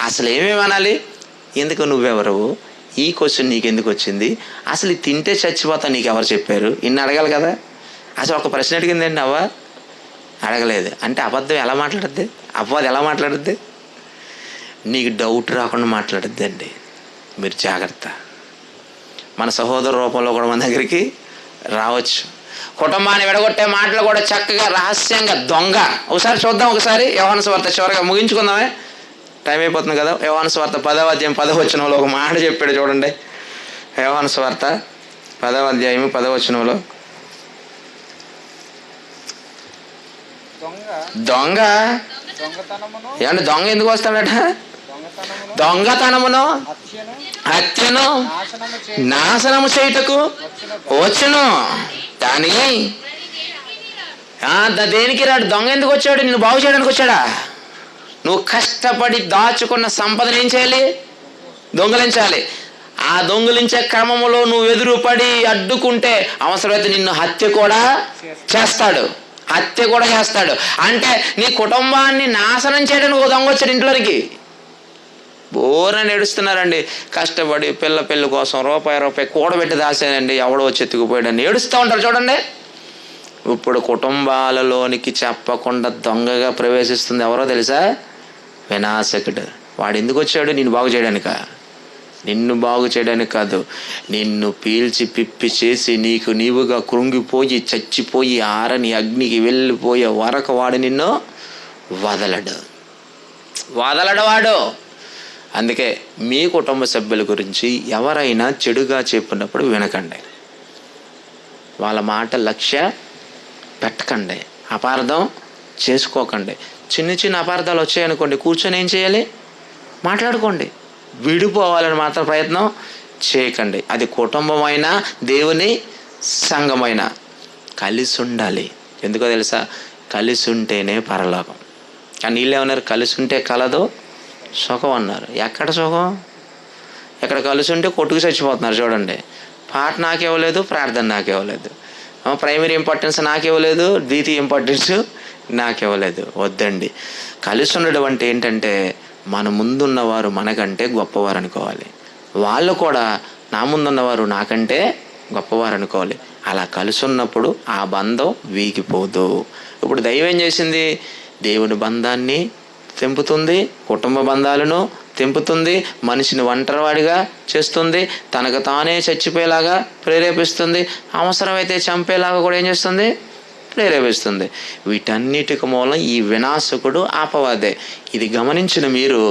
అసలు ఏమేమనాలి? ఎందుకు? నువ్వెవరు? ఈ క్వశ్చన్ నీకెందుకు వచ్చింది? అసలు ఇది తింటే చచ్చిపోతా నీకు ఎవరు చెప్పారు? ఇన్ని అడగాలి కదా. అసలు ఒక ప్రశ్న అడిగిందండి అవ్వ, అడగలేదు. అంటే అబద్ధం ఎలా మాట్లాడుద్ది? అపవాది ఎలా మాట్లాడుద్ది? నీకు డౌట్ రాకుండా మాట్లాడుద్ది అండి. మీరు జాగ్రత్త. మన సహోదర రూపంలో కూడా మన దగ్గరికి రావచ్చు. కుటుంబాన్ని విడగొట్టే మాటలు కూడా చక్కగా రహస్యంగా దొంగ. ఒకసారి చూద్దాం, ఒకసారి యోహాను సువార్త చివరిగా ముగించుకుందామే, టైం అయిపోతుంది కదా. యోహాను సువార్త 10వ అధ్యాయం 10వ వచనంలో ఒక మాట చెప్పాడు చూడండి. యోహాను సువార్త 10వ అధ్యాయం 10వ వచనంలో, దొంగ ఏమంటే దొంగ ఎందుకు వస్తాడట? దొంగతనమును హత్యను నాశనము చేయుటకు వచ్చును, కానీ దేనికి రాడు. దొంగ ఎందుకు వచ్చాడు? నిన్ను బాగు చేయడానికి వచ్చాడా? నువ్వు కష్టపడి దాచుకున్న సంపదను ఏం చేయాలి? దొంగలించాలి. ఆ దొంగలించే క్రమంలో నువ్వు ఎదురుపడి అడ్డుకుంటే అవసరమైతే నిన్ను హత్య కూడా చేస్తాడు. హత్య కూడా చేస్తాడు. అంటే నీ కుటుంబాన్ని నాశనం చేయడానికి ఒక దొంగ వచ్చాడు ఇంట్లోనికి. బోరని ఏడుస్తున్నారండి. కష్టపడి పెళ్ళి కోసం రూపాయి కూడబెట్టి దాసానండి, ఎవడో వచ్చి ఎత్తుకుపోయాడని ఏడుస్తూ ఉంటారు చూడండి. ఇప్పుడు కుటుంబాలలోనికి చెప్పకుండా దొంగగా ప్రవేశిస్తుంది ఎవరో తెలుసా? వినాశకుడు. వాడు ఎందుకు వచ్చాడు? నిన్ను బాగు చేయడానిక? నిన్ను బాగు చేయడానికి కాదు. నిన్ను పీల్చి పిప్పి చేసి నీకు నీవుగా కృంగిపోయి చచ్చిపోయి ఆరని అగ్నికి వెళ్ళిపోయే వరకు వాడు నిన్ను వదలడు వాడు. అందుకే మీ కుటుంబ సభ్యుల గురించి ఎవరైనా చెడుగా చెప్పినప్పుడు వినకండి. వాళ్ళ మాట లక్ష్య పెట్టకండి. అపార్థం చేసుకోకండి. చిన్న అపార్థాలు వచ్చాయనుకోండి, కూర్చొని ఏం చేయాలి? మాట్లాడుకోండి. విడిపోవాలని మాత్రం ప్రయత్నం చేయకండి. అది కుటుంబమైనా దేవుని సంఘమైనా కలిసి ఉండాలి. ఎందుకో తెలుసా? కలిసి ఉంటేనే పరలోకం. కానీ వీళ్ళు ఏమన్నారు? కలిసి ఉంటే కలదు సుఖం అన్నారు. ఎక్కడ సుఖం? ఎక్కడ కలిసి ఉంటే కొట్టుకు చచ్చిపోతున్నారు చూడండి. పాట నాకివ్వలేదు, ప్రార్థన నాకివ్వలేదు, ప్రైమరీ ఇంపార్టెన్స్ నాకివ్వలేదు, ద్వితీయ ఇంపార్టెన్స్ నాకివ్వలేదు. వద్దండి. కలిసి ఉండడం అంటే ఏంటంటే మన ముందున్నవారు మనకంటే గొప్పవారు అనుకోవాలి, వాళ్ళు కూడా నా ముందున్నవారు నాకంటే గొప్పవారు అనుకోవాలి. అలా కలిసి ఉన్నప్పుడు ఆ బంధం వీగిపోదు. ఇప్పుడు దైవం ఏం చేసింది? దేవుని బంధాన్ని తెంపుతుంది, కుటుంబ బంధాలను తెంపుతుంది, మనిషిని ఒంటరివాడిగా చేస్తుంది, తనకు తానే చచ్చిపోయేలాగా ప్రేరేపిస్తుంది, అవసరమైతే చంపేలాగా కూడా ఏం చేస్తుంది? ప్రేరేపిస్తుంది. వీటన్నిటికి మూలం ఈ వినాశకుడు అపవాదే. ఇది గమనించిన మీరు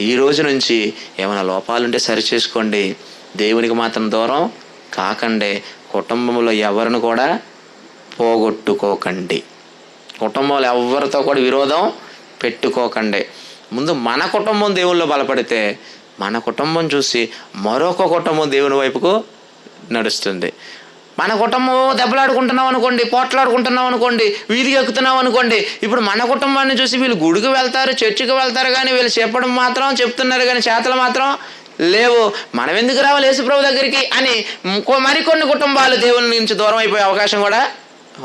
ఈ రోజు నుంచి ఏమైనా లోపాలుంటే సరిచేసుకోండి. దేవునికి మాత్రం దూరం కాకండి. కుటుంబంలో ఎవరిని కూడా పోగొట్టుకోకండి. కుటుంబంలో ఎవరితో కూడా విరోధం పెట్టుకోకండి. ముందు మన కుటుంబం దేవుల్లో బలపడితే మన కుటుంబం చూసి మరొక కుటుంబం దేవుని వైపుకు నడుస్తుంది. మన కుటుంబం దెబ్బలాడుకుంటున్నాం అనుకోండి, పోట్లాడుకుంటున్నాం అనుకోండి, వీధికి ఎక్కుతున్నాం అనుకోండి, ఇప్పుడు మన కుటుంబాన్ని చూసి వీళ్ళు గుడికి వెళ్తారు, చర్చికి వెళ్తారు, కానీ వీళ్ళు చెప్పడం మాత్రం చెప్తున్నారు, కానీ చేతలు మాత్రం లేవు. మనం ఎందుకు రావాలి యేసుప్రభు దగ్గరికి అని మరికొన్ని కుటుంబాలు దేవుని నుంచి దూరం అయిపోయే అవకాశం కూడా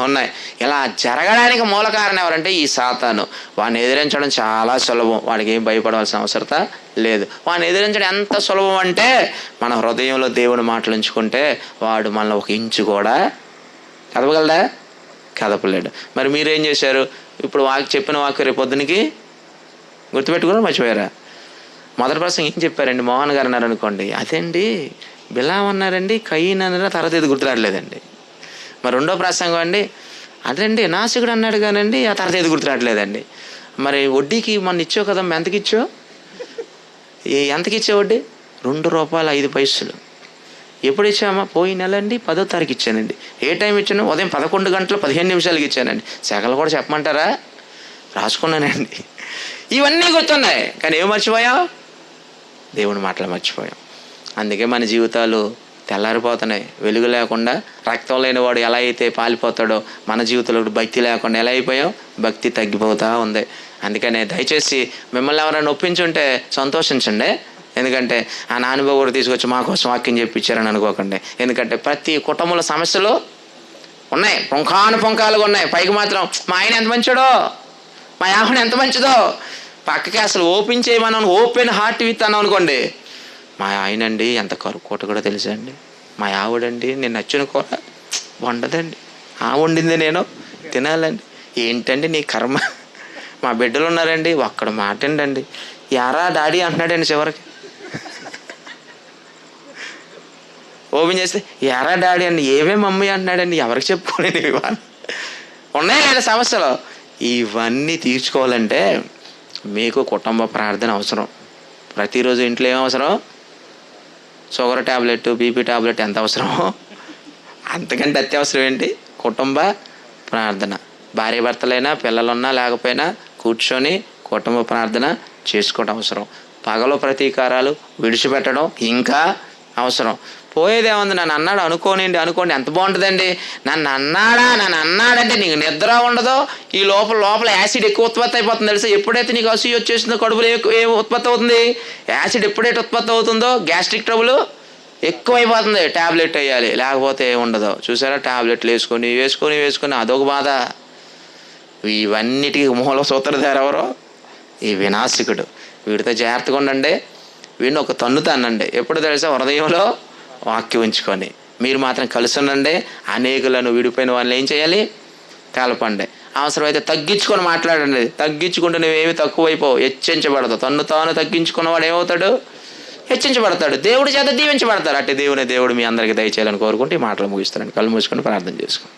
ఉన్నాయి. ఇలా జరగడానికి మూల కారణం ఎవరంటే ఈ సాతాను. వాడిని ఎదిరించడం చాలా సులభం. వాడికి ఏం భయపడవలసిన అవసరత లేదు. వాడిని ఎదిరించడం ఎంత సులభం అంటే మన హృదయంలో దేవుని మాటలు ఉంచుకుంటే వాడు మనల్ని ఒక ఇంచు కూడా కదపగలడా? కదపలేడు. మరి మీరేం చేశారు? ఇప్పుడు చెప్పిన వాక్య రేపు పొద్దునికి గుర్తుపెట్టుకుని మర్చిపోయారా? మొదటి ప్రసంగం ఏం చెప్పారండి? మోహన్ గారు అన్నారు అనుకోండి, అదేండి బిలాం అన్నారండి, కయీన్ అన్నారా, తర్వాత ఇది గుర్తురాట్లేదండి. మరి రెండో ప్రసంగం అండి, అదండి నాసికుడు అన్నాడు కానండి, ఆ తర్వాత ఇది గుర్తురాట్లేదండి. మరి వడ్డీకి మొన్న ఇచ్చావు కదమ్మా, ఎంతకి ఇచ్చావు? ఎంతకి ఇచ్చావు వడ్డీ? ₹2.05. ఎప్పుడు ఇచ్చామా? పోయిన నెల అండి 10వ తారీఖు ఇచ్చానండి. ఏ టైం ఇచ్చాను? ఉదయం 11:15 ఇచ్చానండి. సెకలు కూడా చెప్పమంటారా? రాసుకున్నానండి. ఇవన్నీ గుర్తున్నాయి, కానీ ఏం మర్చిపోయాం? దేవుని మాటలు మర్చిపోయాం. అందుకే మన జీవితాలు తెల్లారిపోతున్నాయి. వెలుగు లేకుండా రక్తం లేనివాడు ఎలా అయితే పాలిపోతాడో మన జీవితంలో భక్తి లేకుండా ఎలా అయిపోయాం? భక్తి తగ్గిపోతూ ఉంది. అందుకనే దయచేసి మిమ్మల్ని ఎవరైనా ఒప్పించుంటే సంతోషించండి. ఎందుకంటే ఆ నానుబాబు కూడా తీసుకొచ్చి మా కోసం వాక్యం చెప్పించారని అనుకోకండి. ఎందుకంటే ప్రతి కుటుంబంలో సమస్యలు ఉన్నాయి, పొంకాలుగా ఉన్నాయి. పైకి మాత్రం మా ఆయన ఎంత మంచిదో, మా ఆవిడ ఎంత మంచిదో, పక్కకి అసలు ఓపెన్ చేయమని ఓపెన్ హార్ట్ విత్ అన్నాం అనుకోండి, మా ఆయన అండి ఎంత కరుకోట కూడా తెలుసా అండి, మా ఆవిడండి నేను నచ్చిన కూర వండదండి, ఆ వండింది నేను తినాలండి. ఏంటండి నీ కర్మ, మా బిడ్డలు ఉన్నారండి ఒక్కడ మాట అండి, యారా డాడీ అంటున్నాడండి. చివరికి ఓపెన్ చేస్తే యారా డాడీ అండి, ఏవే మమ్మీ అంటున్నాడండి. ఎవరికి చెప్పుకోలేండి ఇవాళ ఉన్నాయి లేదా సమస్యలు. ఇవన్నీ తీర్చుకోవాలంటే మీకు కుటుంబ ప్రార్థన అవసరం. ప్రతిరోజు ఇంట్లో ఏం అవసరం? షుగర్ ట్యాబ్లెట్, బీపీ ట్యాబ్లెట్ ఎంత అవసరమో అంతకంటే అత్యవసరం ఏంటి? కుటుంబ ప్రార్థన. భార్య భర్తలైనా పిల్లలున్నా లేకపోయినా కూర్చొని కుటుంబ ప్రార్థన చేసుకోవడం అవసరం. పగలు ప్రతీకారాలు విడిచిపెట్టడం ఇంకా అవసరం. పోయేదేముంది, నన్ను అన్నాడు అనుకోండి ఎంత బాగుంటుందండి. నన్ను అన్నాడంటే నీకు నిద్ర ఉండదు. ఈ లోపల యాసిడ్ ఎక్కువ ఉత్పత్తి అయిపోతుంది తెలుసా. ఎప్పుడైతే నీకు అసూయ వచ్చేసిందో కడుపులో ఏ ఉత్పత్తి అవుతుంది? యాసిడ్ ఎప్పుడైతే ఉత్పత్తి అవుతుందో గ్యాస్ట్రిక్ ట్రబుల్ ఎక్కువైపోతుంది. ట్యాబ్లెట్ వేయాలి, లేకపోతే ఉండదు. చూసారా, ట్యాబ్లెట్లు వేసుకొని అదొక బాధ. ఇవన్నిటికీ మూల సూత్రధారు ఎవరో? ఈ వినాశకుడు. వీడితో జాగ్రత్తగా ఉండండి. వీడిని ఒక తన్నుతానండి. ఎప్పుడు తెలుసా? హృదయంలో వాక్యం ఉంచుకొని మీరు మాత్రం కలిసి ఉండండి. అనేకులను విడిపోయిన వాళ్ళని ఏం చేయాలి? కలపండి. అవసరమైతే తగ్గించుకొని మాట్లాడండి. తగ్గించుకుంటే నువ్వేమి తక్కువైపోవు, హెచ్చించబడతావు. తన్ను తాను తగ్గించుకున్నవాడు ఏమవుతాడు? హెచ్చించబడతాడు, దేవుడి చేత దీవించబడతాడు. అట్టి దేవుడు మీ అందరికీ దయచేయాలని కోరుకుంటే ఈ మాటలు ముగిస్తానండి. కళ్ళు మూసుకొని ప్రార్థన చేసుకోండి.